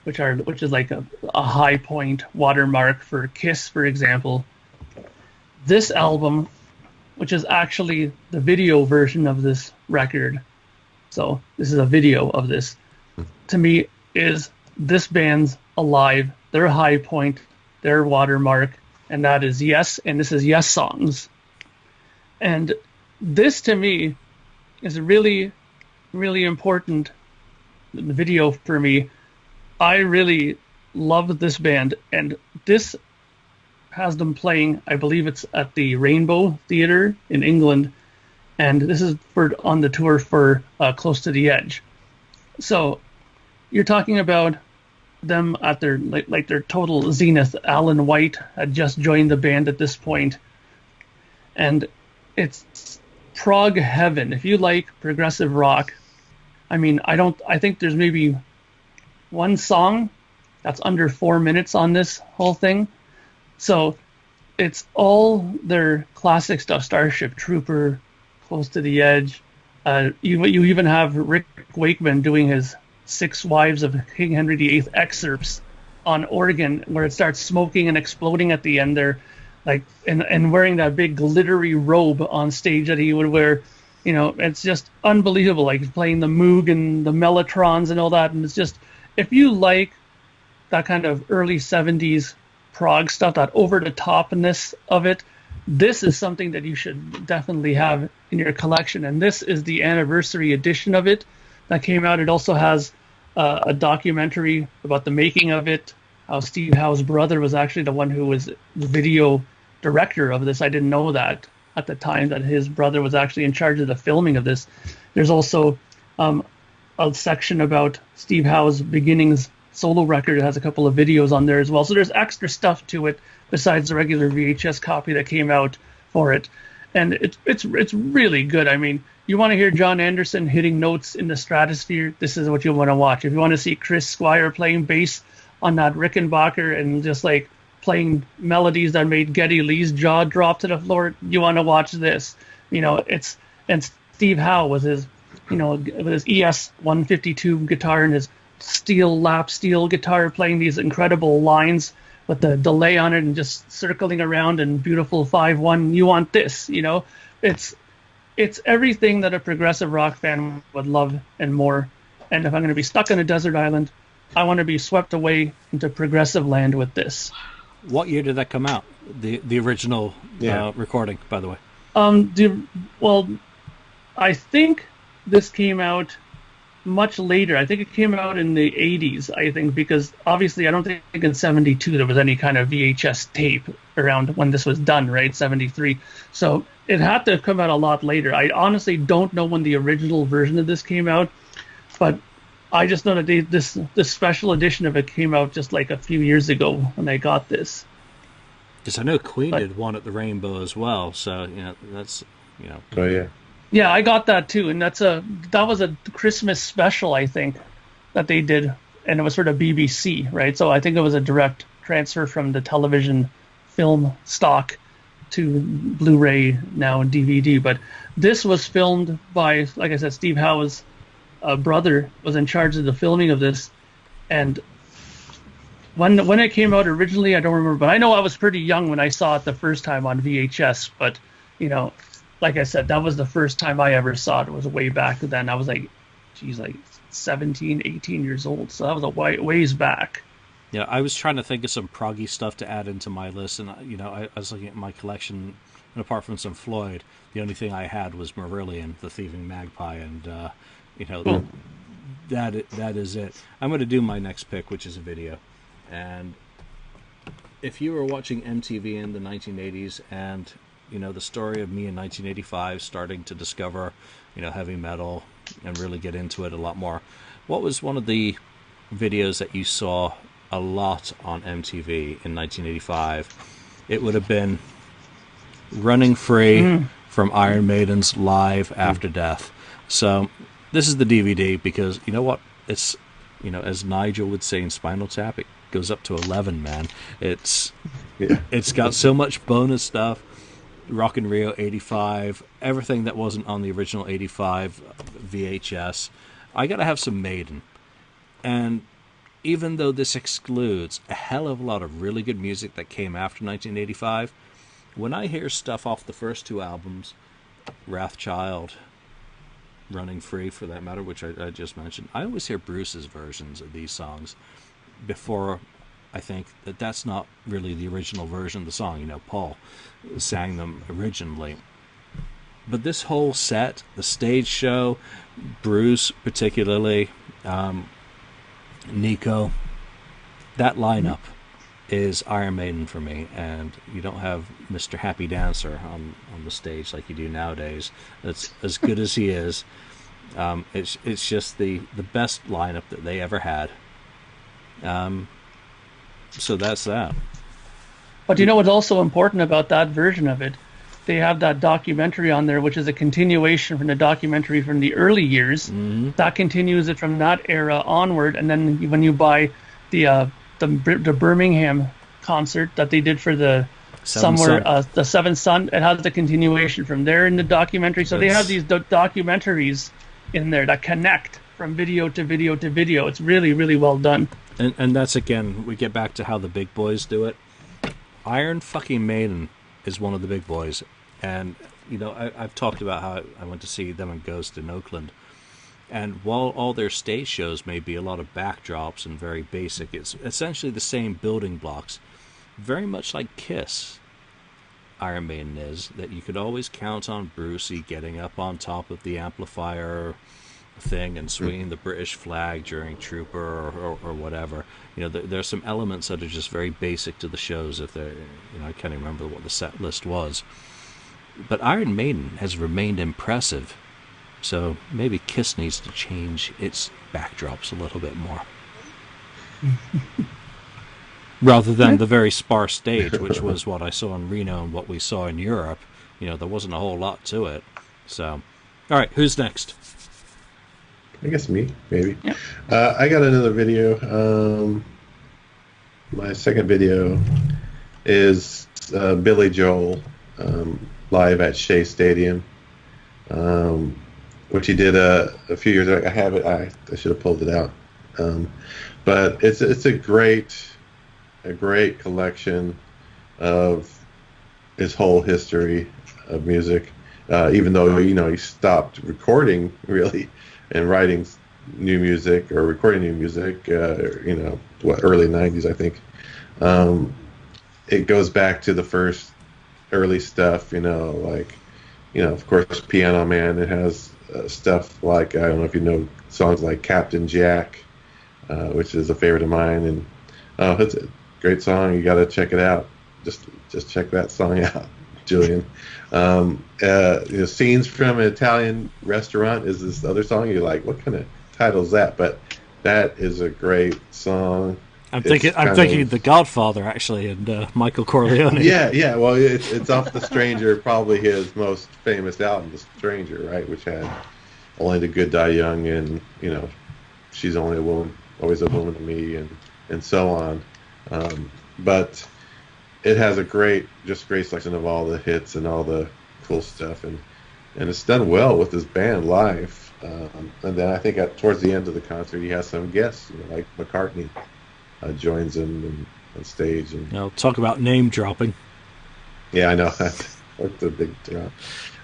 which is like a high point watermark for Kiss, for example, this album, which is actually the video version of this record, so this is a video of this, to me, is this band's Alive, their high point, their watermark, and that is Yes, and this is Yes Songs. And this, to me, is really, really important video for me. I really love this band, and this has them playing, I believe it's at the Rainbow Theatre in England, and this is on the tour for Close to the Edge. So you're talking about them at their their total zenith. Alan White had just joined the band at this point, and it's prog heaven. If you like progressive rock, I mean, I think there's maybe one song that's under 4 minutes on this whole thing. So it's all their classic stuff: Starship Trooper, Close to the Edge. You even have Rick Wakeman doing his Six Wives of King Henry VIII excerpts on organ, where it starts smoking and exploding at the end there, like and wearing that big glittery robe on stage that he would wear. It's just unbelievable. Like he's playing the Moog and the Mellotrons and all that, and it's just, if you like that kind of early 70s prog stuff, that over-the-topness of it, this is something that you should definitely have in your collection. And this is the anniversary edition of it that came out. It also has a documentary about the making of it, how Steve Howe's brother was actually the one who was the video director of this. I didn't know that at the time, that his brother was actually in charge of the filming of this. There's also a section about Steve Howe's beginnings solo record. It has a couple of videos on there as well. So there's extra stuff to it besides the regular VHS copy that came out for it. And it's really good. I mean, you want to hear John Anderson hitting notes in the stratosphere, this is what you want to watch. If you want to see Chris Squire playing bass on that Rickenbacker and just like playing melodies that made Geddy Lee's jaw drop to the floor, you want to watch this. And Steve Howe with his ES 152 guitar and his lap steel guitar, playing these incredible lines with the delay on it and just circling around and beautiful 5/1. You want this, it's everything that a progressive rock fan would love and more. And if I'm going to be stuck on a desert island, I want to be swept away into progressive land with this. What year did that come out? The original recording, by the way. I think this came out much later. I think it came out in the 80s, I think, because obviously I don't think in 72 there was any kind of VHS tape around when this was done, right? 73. So it had to have come out a lot later. I honestly don't know when the original version of this came out, but I just know that this special edition of it came out just like a few years ago when I got this. Because I know Queen did one at the Rainbow as well, so that's. Oh yeah. Yeah, I got that too, and that was a Christmas special, I think, that they did, and it was for the BBC, right? So I think it was a direct transfer from the television film stock to Blu-ray now and DVD. But this was filmed by, like I said, Steve Howe's brother was in charge of the filming of this, and when it came out originally, I don't remember, but I know I was pretty young when I saw it the first time on VHS. But like I said, that was the first time I ever saw it. It was way back then. I was like 17, 18 years old. So that was a ways back. Yeah, I was trying to think of some proggy stuff to add into my list, and I was looking at my collection, and apart from some Floyd, the only thing I had was Marillion, the Thieving Magpie, and cool. that is it. I'm going to do my next pick, which is a video, and if you were watching MTV in the 1980s and the story of me in 1985 starting to discover, heavy metal and really get into it a lot more. What was one of the videos that you saw a lot on MTV in 1985? It would have been Running Free from Iron Maiden's Live After Death. So this is the DVD because you know what? It's, as Nigel would say in Spinal Tap, it goes up to 11, man. It's got so much bonus stuff. Rock in Rio 85, everything that wasn't on the original 85 VHS. I gotta have some Maiden. And even though this excludes a hell of a lot of really good music that came after 1985, when I hear stuff off the first two albums, Wrathchild, Running Free for that matter, which I just mentioned, I always hear Bruce's versions of these songs before I think that that's not really the original version of the song. Paul sang them originally. But this whole set, the stage show, Bruce particularly, Nico, that lineup is Iron Maiden for me. And you don't have Mr. Happy Dancer on the stage like you do nowadays. That's as good as he is. It's just the best lineup that they ever had. So that's that. But what's also important about that version of it? They have that documentary on there, which is a continuation from the documentary from the early years. Mm-hmm. That continues it from that era onward. And then when you buy the Birmingham concert that they did for the the Seventh Son, it has the continuation from there in the documentary. So they have these documentaries in there that connect from video to video to video. It's really, really well done. And that's, again, we get back to how the big boys do it. Iron fucking Maiden is one of the big boys. And, I've talked about how I went to see them in Ghost in Oakland. And while all their stage shows may be a lot of backdrops and very basic, it's essentially the same building blocks. Very much like Kiss, Iron Maiden is, that you could always count on Brucey getting up on top of the amplifier thing and swinging the British flag during Trooper or whatever. There's some elements that are just very basic to the shows. If they're, I can't even remember what the set list was, but Iron Maiden has remained impressive. So maybe Kiss needs to change its backdrops a little bit more, rather than the very sparse stage, which was what I saw in Reno and what we saw in Europe. There wasn't a whole lot to it. So, all right, who's next? I guess me, maybe. Yeah. I got another video. My second video is Billy Joel live at Shea Stadium, which he did a few years ago. I have it. I should have pulled it out. But it's a great collection of his whole history of music. Even though he stopped recording really and writing new music or recording new music, early 90s, I think. It goes back to the first early stuff, of course, Piano Man. It has stuff like, I don't know if you know, songs like Captain Jack, which is a favorite of mine. And it's a great song. You got to check it out. Just check that song out, Julian. Scenes from an Italian Restaurant is this other song. You're like, what kind of title is that? But that is a great song. I'm thinking The Godfather, actually, and Michael Corleone. Yeah. Well, it's off The Stranger, probably his most famous album, The Stranger, right? Which had Only the Good Die Young and She's Only a Woman, Always a Woman to Me, and so on. But it has a great selection of all the hits and all the cool stuff, and it's done well with his band live. And then I think towards the end of the concert, he has some guests, like McCartney joins him on stage. And talk about name dropping. Yeah, I know that's a big drop.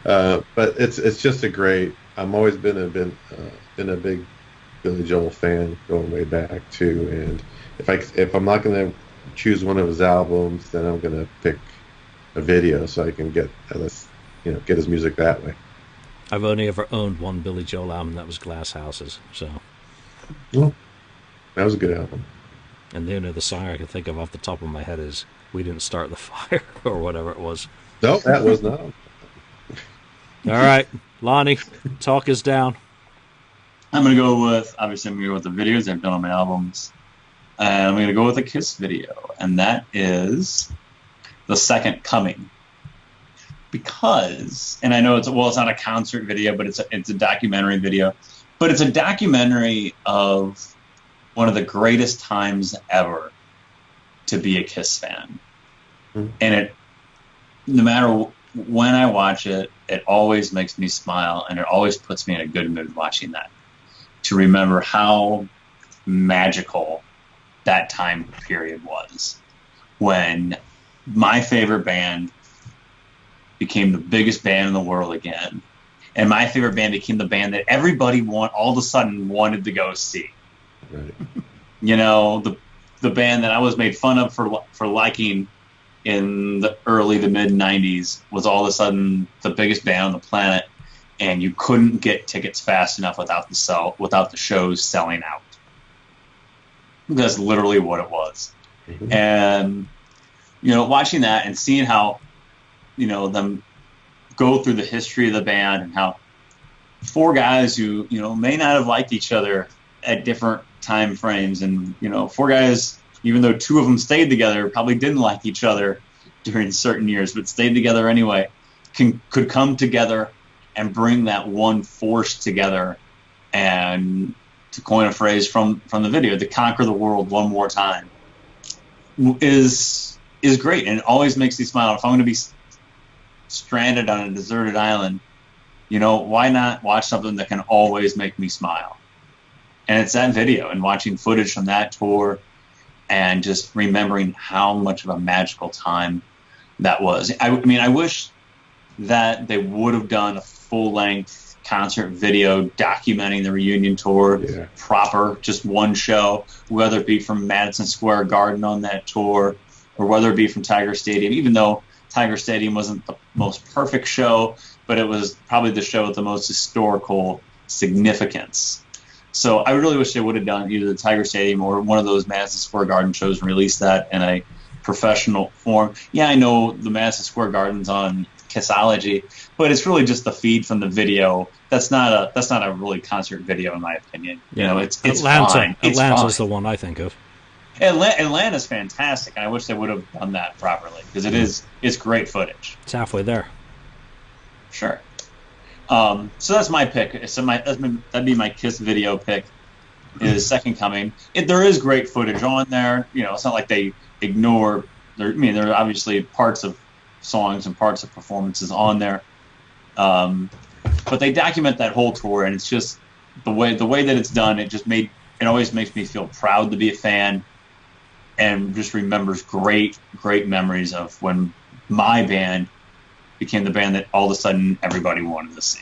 But it's just a great. I've always been a big Billy Joel fan going way back too. And if I'm not going to choose one of his albums, then I'm going to pick a video so I can get his music that way. I've only ever owned one Billy Joel album, that was Glass Houses. So, well, that was a good album. And the only other song I can think of off the top of my head is "We Didn't Start the Fire" or whatever it was. No, that was not. All right, Lonnie, talk us down. I'm going to go with, obviously, I'm going to go with the videos I've done on my albums. And I'm going to go with a Kiss video, and that is The Second Coming. Because, and I know it's not a concert video, but it's a documentary video. But it's a documentary of one of the greatest times ever to be a Kiss fan. Mm-hmm. And it, no matter when I watch it, it always makes me smile, and it always puts me in a good mood watching that. To remember how magical that time period was, when my favorite band became the biggest band in the world again, and my favorite band became the band that everybody all of a sudden wanted to go see. Right. You know, the band that I was made fun of for liking in the early to mid 90s was all of a sudden the biggest band on the planet, and you couldn't get tickets fast enough without the shows selling out. That's literally what it was. Mm-hmm. And, you know, watching that and seeing how, you know, them go through the history of the band, and how four guys who, you know, may not have liked each other at different time frames, and, you know, four guys, even though two of them stayed together, probably didn't like each other during certain years, but stayed together anyway, could come together and bring that one force together, and, to coin a phrase from the video, to conquer the world one more time, is great, and it always makes me smile. If I'm going to be stranded on a deserted island, you know, why not watch something that can always make me smile? And it's that video, and watching footage from that tour, and just remembering how much of a magical time that was. I mean, I wish that they would have done a full-length concert video documenting the reunion tour, proper, just one show, whether it be from Madison Square Garden on that tour, or whether it be from Tiger Stadium, even though Tiger Stadium wasn't the most perfect show, but it was probably the show with the most historical significance. So I really wish they would have done either the Tiger Stadium or one of those Madison Square Garden shows and released that in a professional form. Yeah, I know the Madison Square Garden's on Kissology, but it's really just the feed from the video. That's not a really concert video, in my opinion. You know, it's fine. Atlanta's the one I think of. Atlanta's fantastic, and I wish they would have done that properly, because it's great footage. It's halfway there. Sure. So that's my pick. So that'd be my Kiss video pick. Is Second Coming. There is great footage on there. You know, it's not like they ignore. There are obviously parts of songs and parts of performances on there, but they document that whole tour, and it's just the way that it's done. It always makes me feel proud to be a fan, and just remembers great memories of when my band became the band that all of a sudden everybody wanted to see.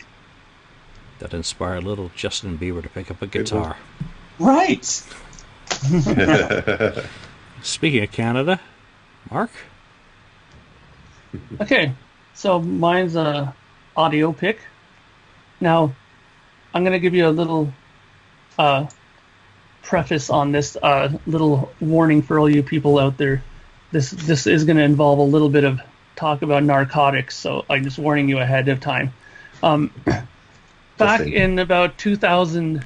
That inspired little Justin Bieber to pick up a guitar. Right. Speaking of Canada, Mark? Okay, so mine's a audio pick. Now, I'm going to give you a little preface on this, little warning for all you people out there. This is going to involve a little bit of talk about narcotics, so I'm just warning you ahead of time. Back in about 2000,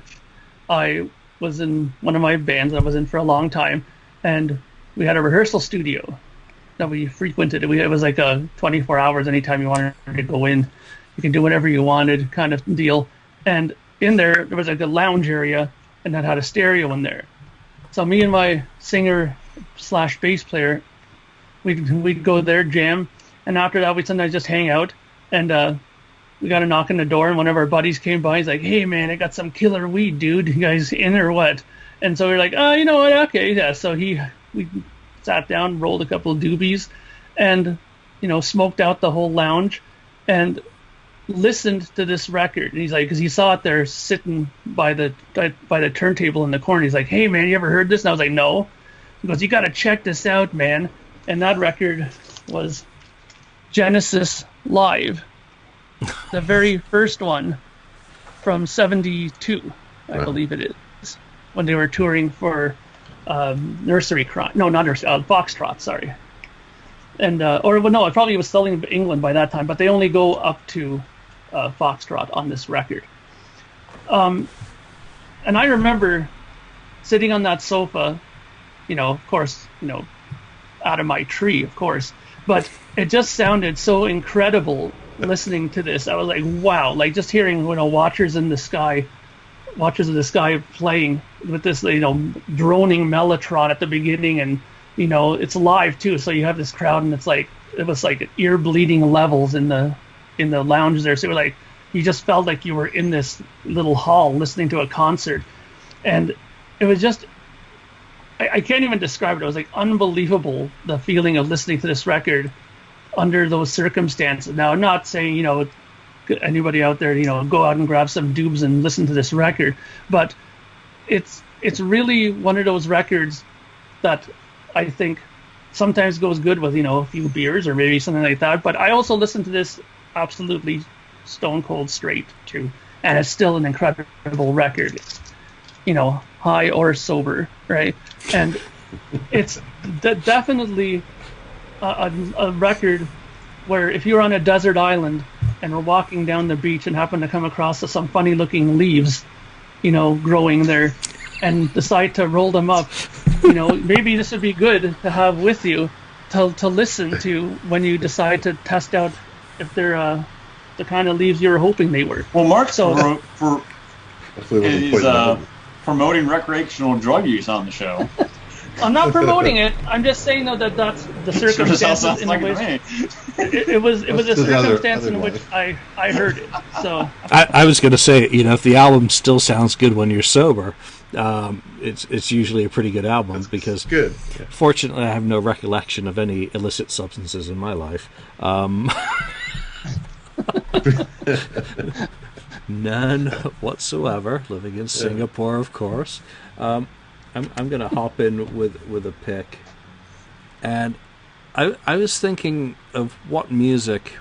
I was in one of my bands I was in for a long time, and we had a rehearsal studio that we frequented. It was like a 24 hours, anytime you wanted to go in, you can do whatever you wanted kind of deal. And in there was like a lounge area, and that had a stereo in there. So me and my singer/bass player, we'd go there, jam, and after that we'd sometimes just hang out. And we got a knock on the door, and one of our buddies came by. He's like, "Hey man, I got some killer weed, dude. You guys in or what?" And so we're like, "Oh, you know what? Okay, yeah." So we sat down, rolled a couple of doobies, and smoked out the whole lounge, and listened to this record. And he's like, because he saw it there sitting by the turntable in the corner. He's like, "Hey man, you ever heard this?" And I was like, "No." He goes, "You got to check this out, man." And that record was Genesis Live, the very first one from '72, I believe it is, when they were touring for Nursery Crime. No, not Nursery. Foxtrot. Sorry. And or well, no, it probably was selling in England by that time, but they only go up to Foxtrot on this record. And I remember sitting on that sofa, of course, out of my tree, of course, but it just sounded so incredible listening to this. I was like, wow, like just hearing, Watchers of the Sky playing with this, droning mellotron at the beginning, and it's live too, so you have this crowd, and it was like ear bleeding levels in the lounge there. So you just felt like you were in this little hall listening to a concert, and it was just, I can't even describe it. It was like unbelievable, the feeling of listening to this record under those circumstances. Now, I'm not saying anybody out there go out and grab some doobs and listen to this record, but it's really one of those records that I think sometimes goes good with a few beers or maybe something like that. But I also listen to this absolutely stone cold straight too, and it's still an incredible record, high or sober, right? And it's definitely a record where if you're on a desert island and we're walking down the beach and happen to come across some funny looking leaves, growing there, and decide to roll them up, maybe this would be good to have with you to listen to when you decide to test out if they're the kind of leaves you were hoping they were. Well, Mark is promoting recreational drug use on the show. I'm not promoting it. I'm just saying though that that's the circumstances in which it was a circumstance in which I heard it. So I was going to say, if the album still sounds good when you're sober, it's usually a pretty good album because good. Fortunately, I have no recollection of any illicit substances in my life. None whatsoever. Living in Singapore, of course. I'm going to hop in with a pick, and I was thinking of what music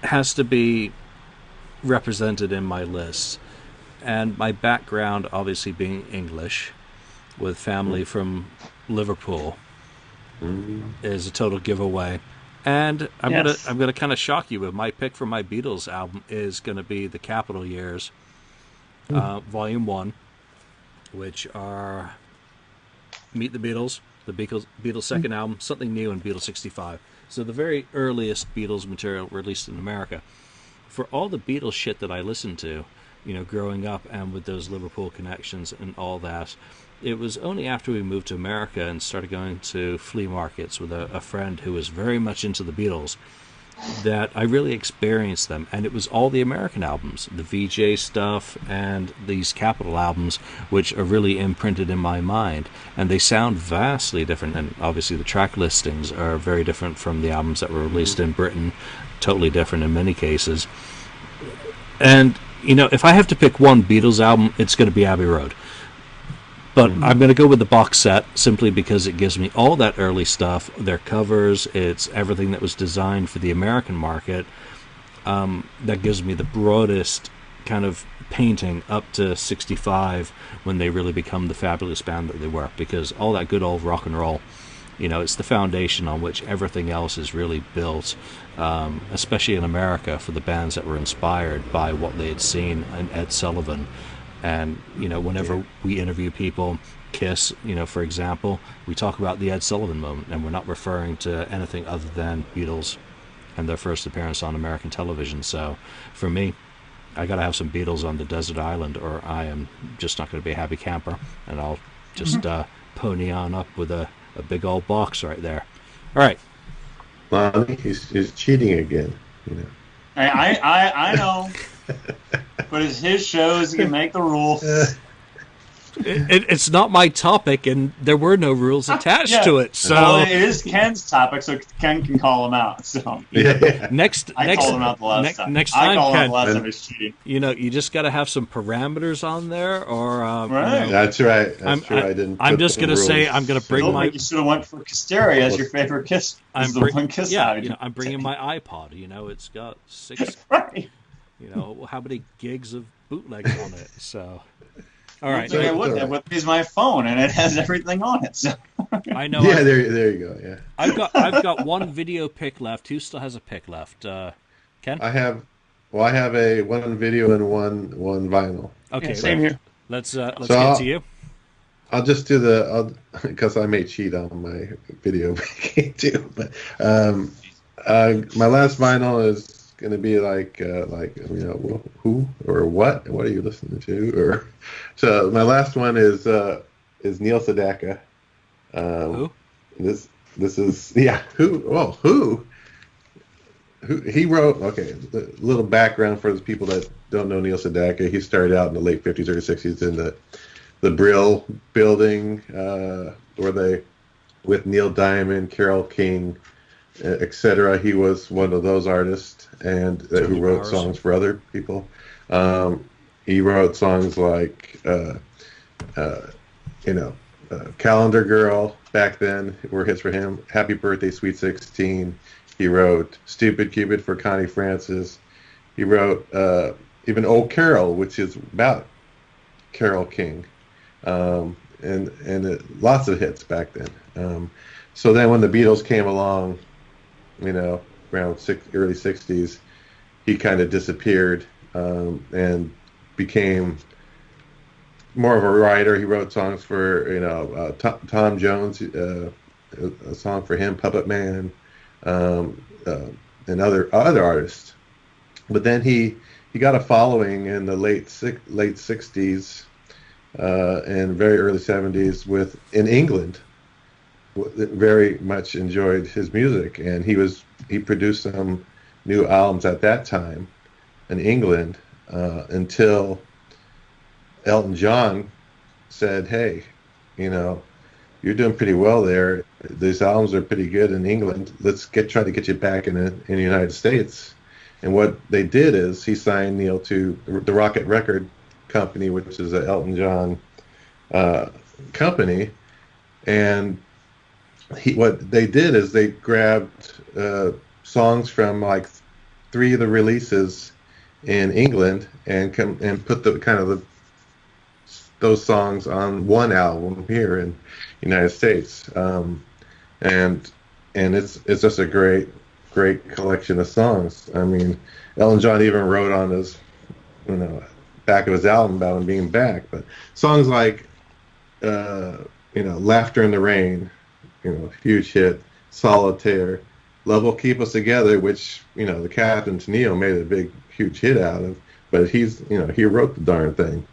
has to be represented in my list, and my background obviously being English, with family from Liverpool, is a total giveaway. And I'm gonna kind of shock you with my pick for my Beatles album is going to be the Capitol Years, Volume 1. Which are Meet the Beatles, the Beatles' second album, Something New, and Beatles 65. So the very earliest Beatles material released in America. For all the Beatles shit that I listened to, growing up and with those Liverpool connections and all that, it was only after we moved to America and started going to flea markets with a friend who was very much into the Beatles that I really experienced them, and it was all the American albums, the VJ stuff and these Capitol albums, which are really imprinted in my mind, and they sound vastly different, and obviously the track listings are very different from the albums that were released in Britain, totally different in many cases. And if I have to pick one Beatles album, it's going to be Abbey Road. But I'm going to go with the box set simply because it gives me all that early stuff, their covers, it's everything that was designed for the American market. That gives me the broadest kind of painting up to 65 when they really become the fabulous band that they were, because all that good old rock and roll, it's the foundation on which everything else is really built, especially in America for the bands that were inspired by what they had seen in Ed Sullivan. And, whenever we interview people, Kiss, for example, we talk about the Ed Sullivan moment, and we're not referring to anything other than Beatles and their first appearance on American television. So, for me, I got to have some Beatles on the desert island, or I am just not going to be a happy camper, and I'll just pony on up with a big old box right there. All right. Lonnie, he's cheating again, I know. But it's his show. He can make the rules. It's not my topic, and there were no rules attached to it. So well, it is Ken's topic, so Ken can call him out. So called him out the last time. Next time, I called him Ken, the last time he's cheating. You just got to have some parameters on there, or right. That's right. I didn't. I'm just gonna say I'm gonna bring my. You should have went for Kisteria as your favorite Kiss. I'm bringing my iPod. It's got 6. Right. How many gigs of bootlegs on it? So, all right. I would. That is my phone, and it has everything on it. So. I know. Yeah, there you go. Yeah, I've got one video pick left. Who still has a pick left? Ken? I have. Well, I have a one video and one vinyl. Yeah, Okay, same here. let's So get to you. I'll just do because I may cheat on my video picking too. But my last vinyl is going to be like who or what? What are you listening to? Or so my last one is Neil Sedaka. Who? This is who? Oh, who? He wrote, okay, a little background for the people that don't know Neil Sedaka. He started out in the late 50s, early 60s in the Brill building, with Neil Diamond, Carole King, etc. He was one of those artists and who wrote songs for other people. He wrote songs like, Calendar Girl back then were hits for him. Happy Birthday, Sweet 16. He wrote Stupid Cupid for Connie Francis. He wrote even Old Carol, which is about Carole King, and lots of hits back then. So then when the Beatles came along, around early 60s, he kind of disappeared and became more of a writer. He wrote songs for, Tom Jones, a song for him, Puppet Man, and other artists. But then he got a following in the late 60s and very early 70s in England. Very much enjoyed his music, and he produced some new albums at that time in England until Elton John said, "Hey, you're doing pretty well there. These albums are pretty good in England. Let's try to get you back in the United States." And what they did is he signed Neil to the Rocket Record Company, which is an Elton John company. And what they did is they grabbed songs from like 3 of the releases in England and put those songs on one album here in the United States. And it's just a great collection of songs. I mean, Elton John even wrote on his back of his album about him being back. But songs like Laughter in the Rain, huge hit, Solitaire, Love Will Keep Us Together, which the Captain's Neil made a big huge hit out of, but he wrote the darn thing.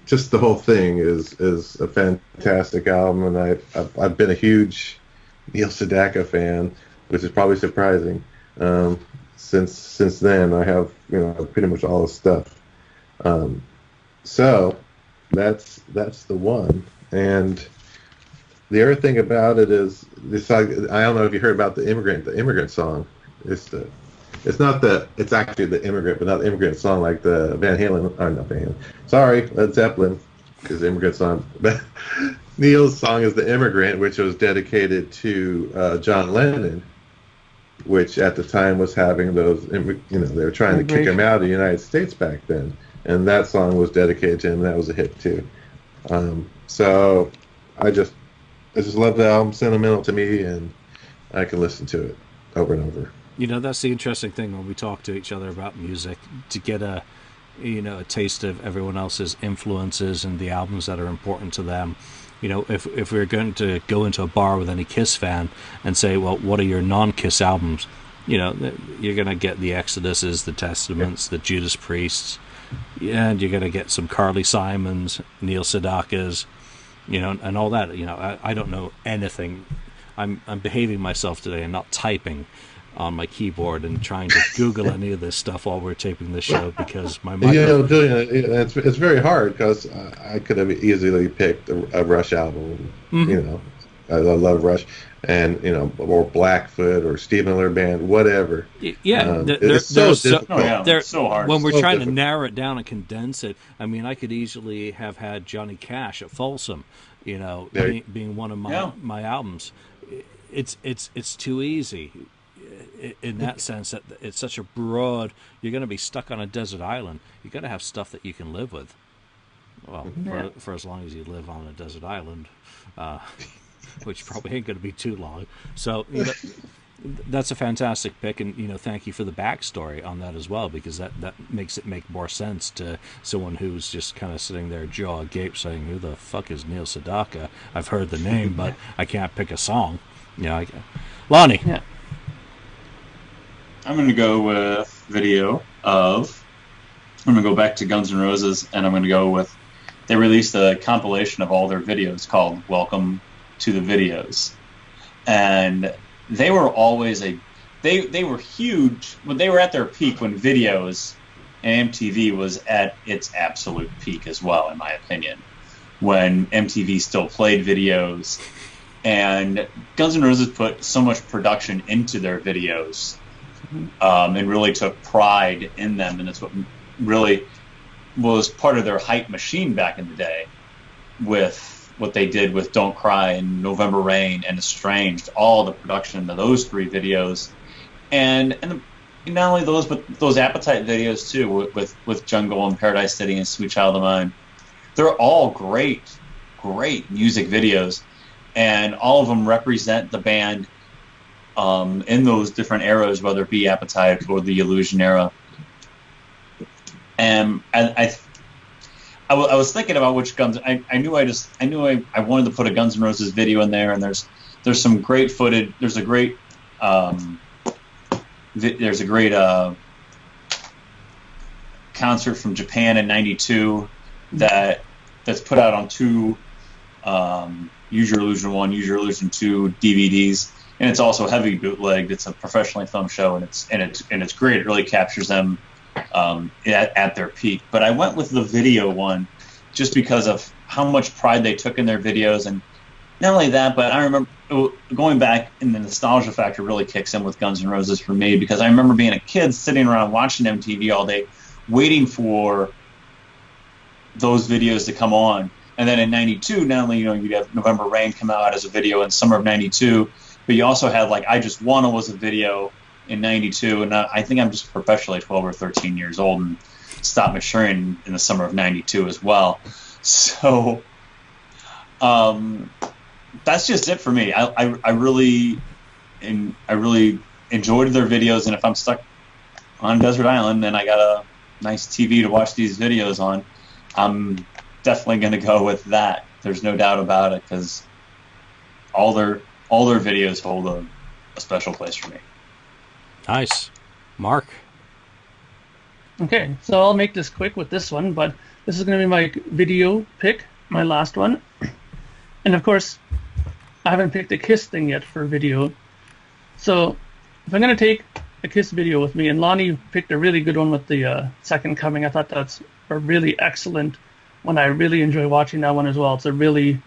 Just the whole thing is a fantastic album, and I've been a huge Neil Sedaka fan, which is probably surprising. Since then, I have pretty much all the stuff. So that's the one. And the other thing about it is this. I don't know if you heard about the immigrant song. It's actually the immigrant, but not the immigrant song like the Van Halen. Or not Van Halen. Sorry, Led Zeppelin, because the immigrant song. But Neil's song is the Immigrant, which was dedicated to John Lennon, which at the time was having those. They were trying to kick him out of the United States back then, and that song was dedicated to him. And that was a hit too. So I just love the album. Sentimental to me, and I can listen to it over and over. That's the interesting thing when we talk to each other about music, to get a taste of everyone else's influences and the albums that are important to them. If we're going to go into a bar with any Kiss fan and say, well, what are your non-Kiss albums? You're going to get the Exoduses, the Testaments, the Judas Priests, and you're going to get some Carly Simons, Neil Sedaka's, and all that. I don't know anything. I'm behaving myself today and not typing on my keyboard and trying to Google any of this stuff while we're taping this show, because my Julian, it's very hard, because I could have easily picked a Rush album. Mm-hmm. I love Rush, and or Blackfoot or Steve Miller Band, whatever. Yeah, it's so difficult. It's so hard. When we're so trying difficult. to narrow it down and condense it, I mean, I could easily have had Johnny Cash at Folsom, being one of my albums. It's too easy. In that sense, that it's such a broad, you're going to be stuck on a desert island. You got to have stuff that you can live with. Well, for as long as you live on a desert island. which probably ain't going to be too long. So that's a fantastic pick, and thank you for the backstory on that as well, because that makes it make more sense to someone who's just kind of sitting there jaw agape saying, "Who the fuck is Neil Sedaka? I've heard the name, but I can't pick a song." Lonnie. Yeah. I'm going to go with video of. I'm going to go back to Guns N' Roses, and I'm going to go with. They released a compilation of all their videos called "Welcome to the Videos," and they were always they were huge, but they were at their peak when videos and MTV was at its absolute peak as well, in my opinion. When MTV still played videos, and Guns N' Roses put so much production into their videos, and really took pride in them, and that's what really was part of their hype machine back in the day, with what they did with Don't Cry and November Rain and Estranged, all the production of those 3 videos, and not only those, but those Appetite videos too, with Jungle and Paradise City and Sweet Child of Mine. They're all great music videos, and all of them represent the band in those different eras, whether it be Appetite or the Illusion era. And I was thinking about which Guns. I knew I wanted to put a Guns N' Roses video in there, and there's some great footage. There's a great concert from Japan in '92 that's put out on 2 Use Your Illusion 1, Use Your Illusion 2 DVDs, and it's also heavy bootlegged. It's a professionally filmed show, and it's great. It really captures them at their peak. But I went with the video one just because of how much pride they took in their videos, and not only that, but I remember going back, and the nostalgia factor really kicks in with Guns N' Roses for me, because I remember being a kid sitting around watching MTV all day, waiting for those videos to come on. And then in '92, not only you'd have November Rain come out as a video in summer of '92, but you also had I Just Wanna was a video in '92, and I think I'm just professionally 12 or 13 years old and stopped maturing in the summer of '92 as well. So that's just it for me. I really enjoyed their videos, and if I'm stuck on Desert Island and I got a nice TV to watch these videos on, I'm definitely going to go with that. There's no doubt about it, because all their videos hold a special place for me. Nice. Mark? Okay, so I'll make this quick with this one, but this is going to be my video pick, my last one. And of course, I haven't picked a Kiss thing yet for video. So if I'm going to take a Kiss video with me, and Lonnie picked a really good one with the Second Coming. I thought that's a really excellent one. I really enjoy watching that one as well. It's a really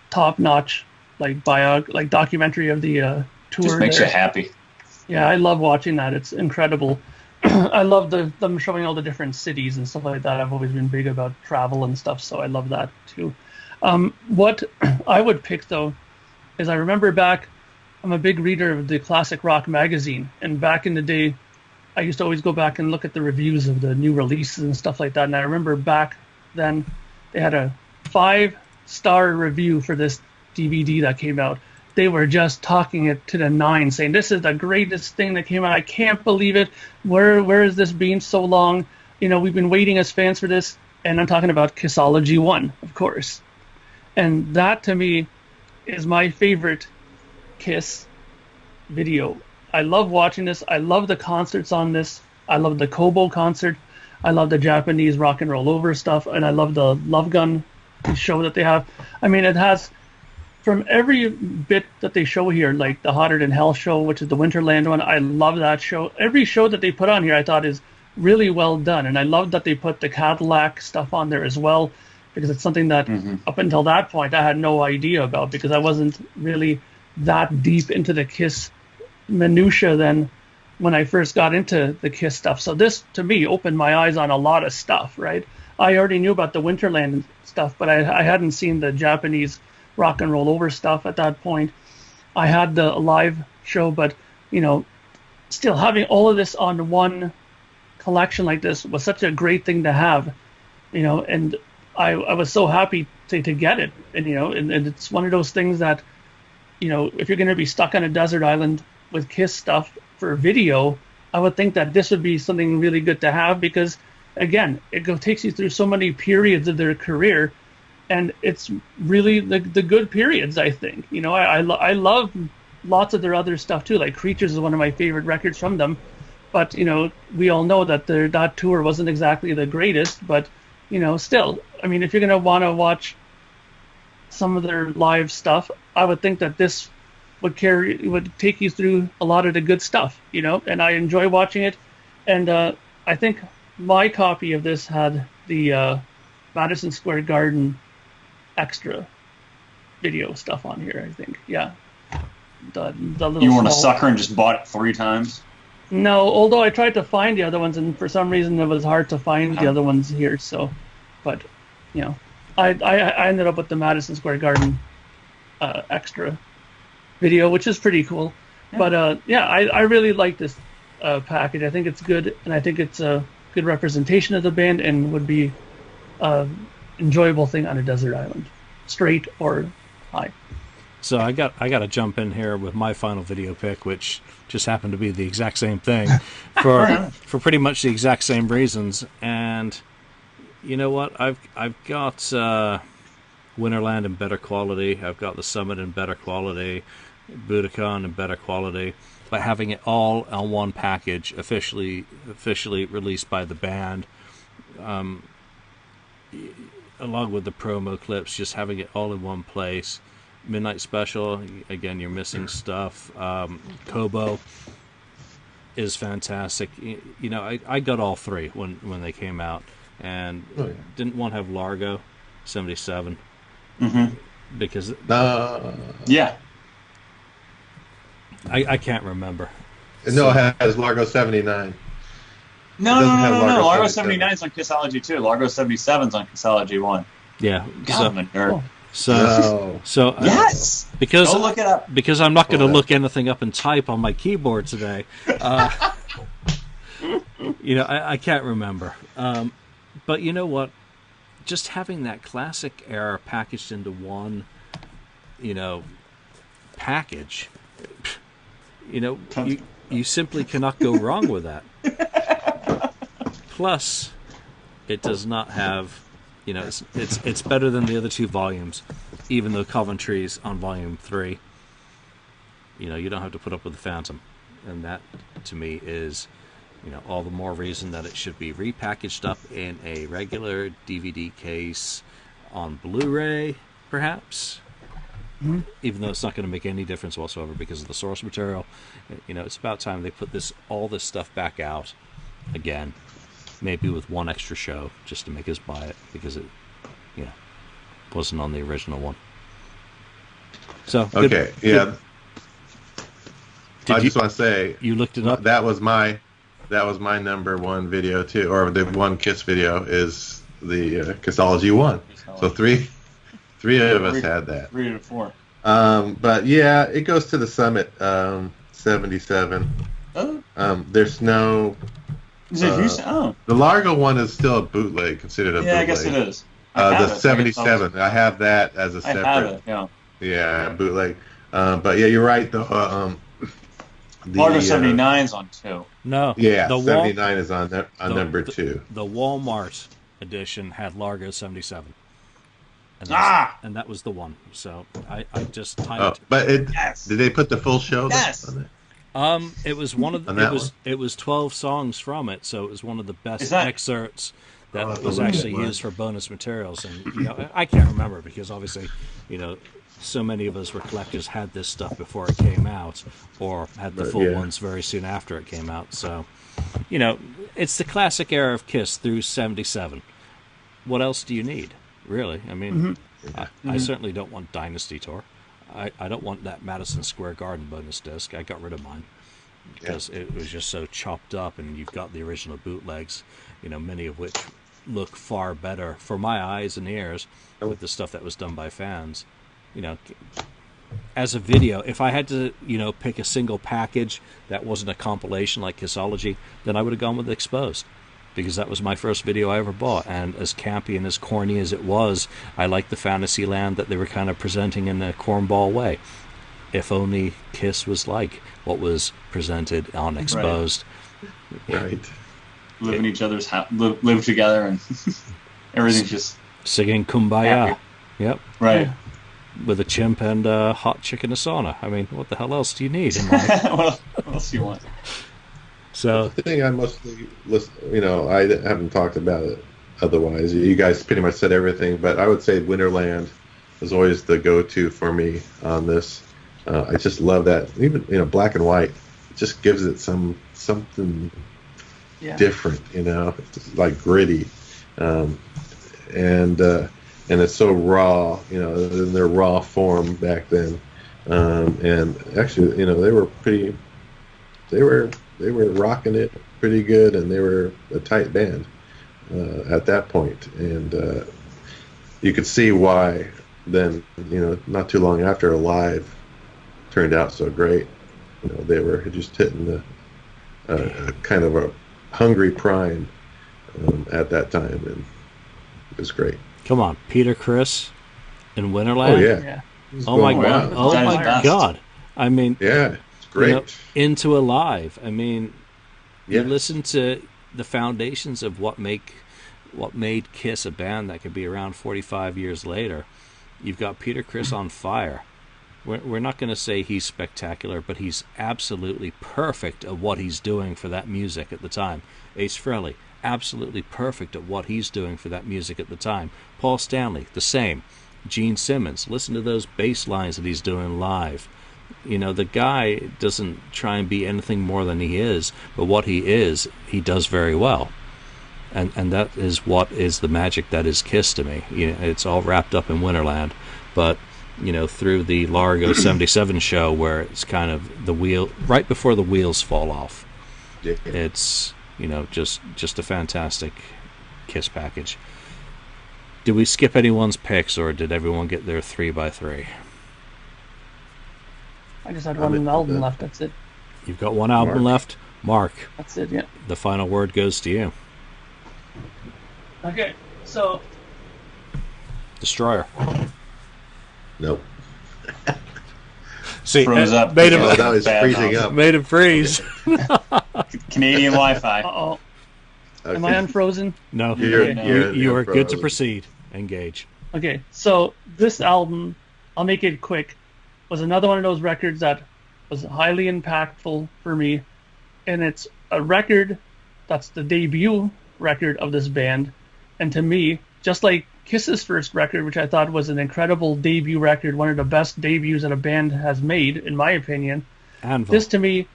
top-notch documentary of the tour. Just makes you happy. Yeah, I love watching that. It's incredible. I love them showing all the different cities and stuff like that. I've always been big about travel and stuff, so I love that too. What I would pick, though, is I remember back, I'm a big reader of the Classic Rock magazine, and back in the day, I used to always go back and look at the reviews of the new releases and stuff like that, and I remember back then they had a 5-star review for this DVD that came out. They were just talking it to the 9, saying, "This is the greatest thing that came out. I can't believe it. Where has this been so long? We've been waiting as fans for this." And I'm talking about Kissology 1, of course. And that, to me, is my favorite Kiss video. I love watching this. I love the concerts on this. I love the Kobo concert. I love the Japanese rock and roll over stuff. And I love the Love Gun show that they have. I mean, it has... From every bit that they show here, like the Hotter Than Hell show, which is the Winterland one, I love that show. Every show that they put on here I thought is really well done. And I love that they put the Cadillac stuff on there as well, because it's something that up until that point I had no idea about, because I wasn't really that deep into the Kiss minutia then when I first got into the Kiss stuff. So this, to me, opened my eyes on a lot of stuff, right? I already knew about the Winterland stuff, but I hadn't seen the Japanese rock and roll over stuff at that point. I had the live show, but still having all of this on one collection like this was such a great thing to have, and I was so happy to get it. And, and it's one of those things that, if you're going to be stuck on a desert island with Kiss stuff for video, I would think that this would be something really good to have because, again, takes you through so many periods of their career, and it's really the good periods, I think. I love lots of their other stuff too, like Creatures is one of my favorite records from them, but, we all know that that tour wasn't exactly the greatest, but, still, I mean, if you're going to want to watch some of their live stuff, I would think that this would take you through a lot of the good stuff, and I enjoy watching it. And I think my copy of this had the Madison Square Garden extra video stuff on here, I think. Yeah. The little you weren't a sucker and just bought it 3 times? No, although I tried to find the other ones, and for some reason it was hard to find the other ones here. So, but, I ended up with the Madison Square Garden extra video, which is pretty cool. Yeah. But I really like this package. I think it's good, and I think it's a good representation of the band, and would be an enjoyable thing on a desert island, straight or high. So I got to jump in here with my final video pick, which just happened to be the exact same thing for pretty much the exact same reasons. And you know what? I've got Winterland in better quality. I've got the Summit in better quality, Budokan in better quality. By having it all on one package, officially released by the band, along with the promo clips, just having it all in one place. Midnight Special, again, you're missing stuff. Kobo is fantastic. I got all 3 when they came out, and didn't want to have Largo 77 because yeah, I can't remember. No, it has Largo 79. No. Largo 79 is on Kissology too. Largo 77 is on Kissology 1. Yeah. God, I'm a nerd. So yes, because go look it up. Because I'm not going to look anything up and type on my keyboard today. I can't remember. But you know what? Just having that classic era packaged into one, package, you simply cannot go wrong with that. Plus, it does not have. It's better than the other 2 volumes, even though Coventry's on volume 3. You don't have to put up with the Phantom, and that to me is, all the more reason that it should be repackaged up in a regular DVD case on Blu-ray, perhaps. Mm-hmm. Even though it's not going to make any difference whatsoever because of the source material. It's about time they put all this stuff back out again. Maybe with 1 extra show just to make us buy it because it, wasn't on the original one. So okay, yeah. I just want to say you looked it up. That was my number 1 video too, or the one Kiss video is the Kissology 1. So three of us had that. 3 to 4. But yeah, it goes to the Summit 77. Oh. There's no. The Largo one is still a bootleg, considered a bootleg. Yeah, I guess it is. The 77, I have that as a separate. I have it, yeah. Yeah, bootleg. But yeah, you're right. The Largo 79's on 2. No. Yeah, 79 is on number 2. The Walmart edition had Largo 77. And that was the one. So I just typed. But did they put the full show? Yes. On it? It was one of it was 12 songs from it, so it was one of the best excerpts that was actually used for bonus materials. And I can't remember because obviously, so many of us were collectors, had this stuff before it came out, or had the full ones very soon after it came out. So, it's the classic era of Kiss through 77. What else do you need, really? I mean, I certainly don't want Dynasty Tour. I don't want that Madison Square Garden bonus disc. I got rid of mine because it was just so chopped up, and you've got the original bootlegs, many of which look far better for my eyes and ears with the stuff that was done by fans. As a video, if I had to, pick a single package that wasn't a compilation like Kissology, then I would have gone with Exposed. because that was my first video I ever bought. And as campy and as corny as it was, I liked the fantasy land that they were kind of presenting in a cornball way. If only Kiss was like what was presented on Exposed. Right. Live in each other's house, live together, and everything's just singing Kumbaya. happy. Yep. Right. With a chimp and a hot chick in a sauna. I mean, what the hell else do you need in life? What else do you want? So The thing I mostly listen, I haven't talked about it otherwise. You guys pretty much said everything, but I would say Winterland is always the go-to for me on this. I just love that. Even black and white, it just gives it something different. It's like gritty, and it's so raw. In their raw form back then, and actually, they were rocking it pretty good, and they were a tight band at that point, and you could see why then. Not too long after, Live turned out so great. They were just hitting the kind of a hungry prime at that time, and it was great. come on, Peter Criss in Winterland. Oh yeah. Oh my god. Wow. Oh That is my best. god. I mean, Yeah, it's great. Into Alive. I mean, Yeah. you listen to the foundations of what made Kiss a band that could be around 45 years later. You've got Peter Criss on fire. We're not going to say he's spectacular, but he's absolutely perfect at what he's doing for that music at the time. Ace Frehley, absolutely perfect at what he's doing for that music at the time. Paul Stanley, the same. Gene Simmons, listen to those bass lines that he's doing live. The guy doesn't try and be anything more than he is, but what he is, he does very well. And that is what is the magic that is Kiss to me. It's all wrapped up in Winterland, but through the Largo 77 show, where it's kind of the wheel right before the wheels fall off. Yeah. It's just a fantastic Kiss package. Did we skip anyone's picks, or did everyone get their 3x3? I just had one album left. That's it. You've got one album Mark. left. Mark, That's it. Yeah. the final word goes to you. Okay. So Destroyer. Nope. See, Froze up. made him, Oh, now he's Bad freezing mouth. up. made him freeze. Canadian Wi-Fi. Uh-oh. Okay. Am I unfrozen? No, You're- you are good to frozen. proceed. Engage. Okay, so this album, I'll make it quick, was another one of those records that was highly impactful for me. And it's a record that's the debut record of this band. And to me, just like Kiss's first record, which I thought was an incredible debut record, one of the best debuts that a band has made, in my opinion, Anvil. this to me,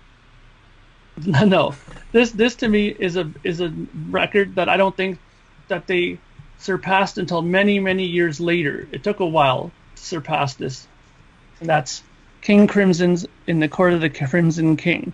no, this to me is a record that I don't think that they surpassed until many, many years later. It took a while to surpass this, and that's King Crimson's In the Court of the Crimson King.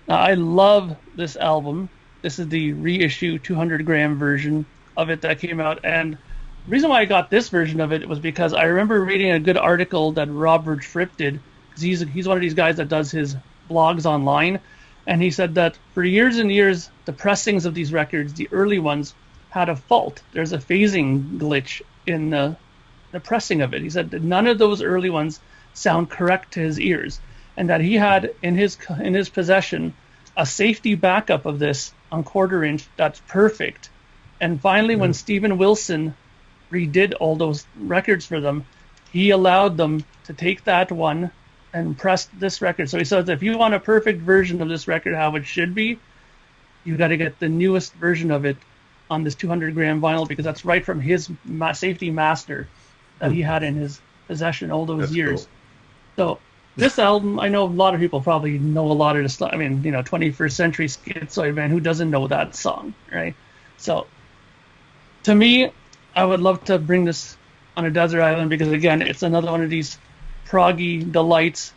Now, I love this album. This is the reissue 200-gram version of it that came out, and the reason why I got this version of it was because I remember reading a good article that Robert Fripp did, because he's one of these guys that does his blogs online, and he said that for years and years, the pressings of these records, the early ones, had a fault. There's a phasing glitch in the pressing of it. He said that none of those early ones sound correct to his ears, and that he had in his possession a safety backup of this on 1/4 inch that's perfect. And finally, when Steven Wilson redid all those records for them, he allowed them to take that one and press this record. So he says, if you want a perfect version of this record, how it should be, you got to get the newest version of it on this 200-gram vinyl, because that's right from his safety master that he had in his possession all those That's years. cool. So this album, I know a lot of people probably know a lot of the stuff. I mean, 21st Century Schizoid Man, who doesn't know that song, right? So to me, I would love to bring this on a desert island, because again, it's another one of these proggy delights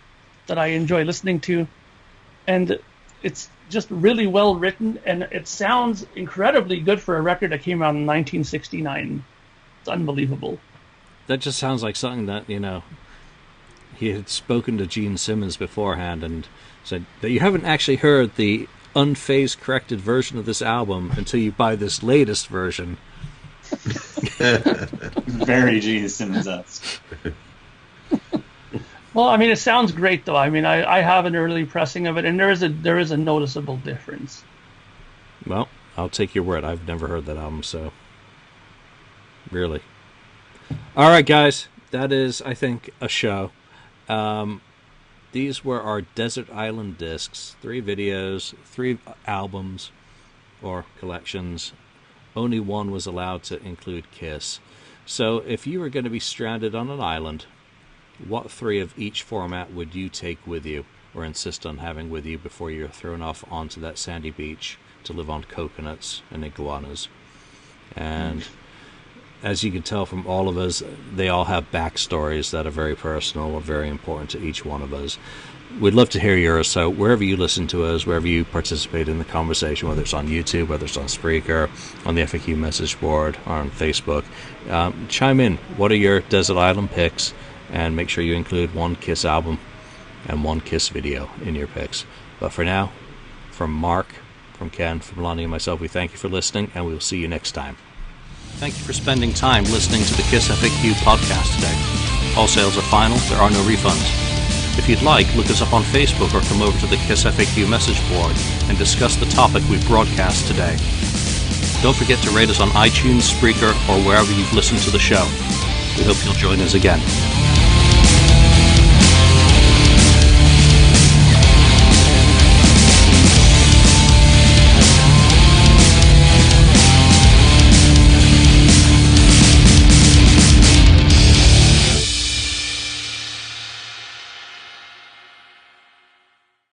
that I enjoy listening to, and it's just really well written, and it sounds incredibly good for a record that came out in 1969. It's unbelievable. That just sounds like something that, he had spoken to Gene Simmons beforehand and said that you haven't actually heard the unphased corrected version of this album until you buy this latest version. Very Gene Simmons-esque. Well, I mean, it sounds great, though. I mean, I have an early pressing of it, and there is a noticeable difference. Well, I'll take your word. I've never heard that album, so really. All right, guys, that is, I think, a show. These were our Desert Island discs. 3 videos, 3 albums or collections. Only one was allowed to include Kiss. So if you were going to be stranded on an island, what 3 of each format would you take with you or insist on having with you before you're thrown off onto that sandy beach to live on coconuts and iguanas? And as you can tell from all of us, they all have backstories that are very personal or very important to each one of us. We'd love to hear yours, so wherever you listen to us, wherever you participate in the conversation, whether it's on YouTube, whether it's on Spreaker, on the FAQ message board, or on Facebook, chime in. What are your Desert Island picks? And make sure you include 1 Kiss album and 1 Kiss video in your picks. But for now, from Mark, from Ken, from Lonnie, and myself, we thank you for listening, and we will see you next time. Thank you for spending time listening to the KissFAQ podcast today. All sales are final. There are no refunds. If you'd like, look us up on Facebook or come over to the KissFAQ message board and discuss the topic we broadcast today. Don't forget to rate us on iTunes, Spreaker, or wherever you've listened to the show. We hope you'll join us again.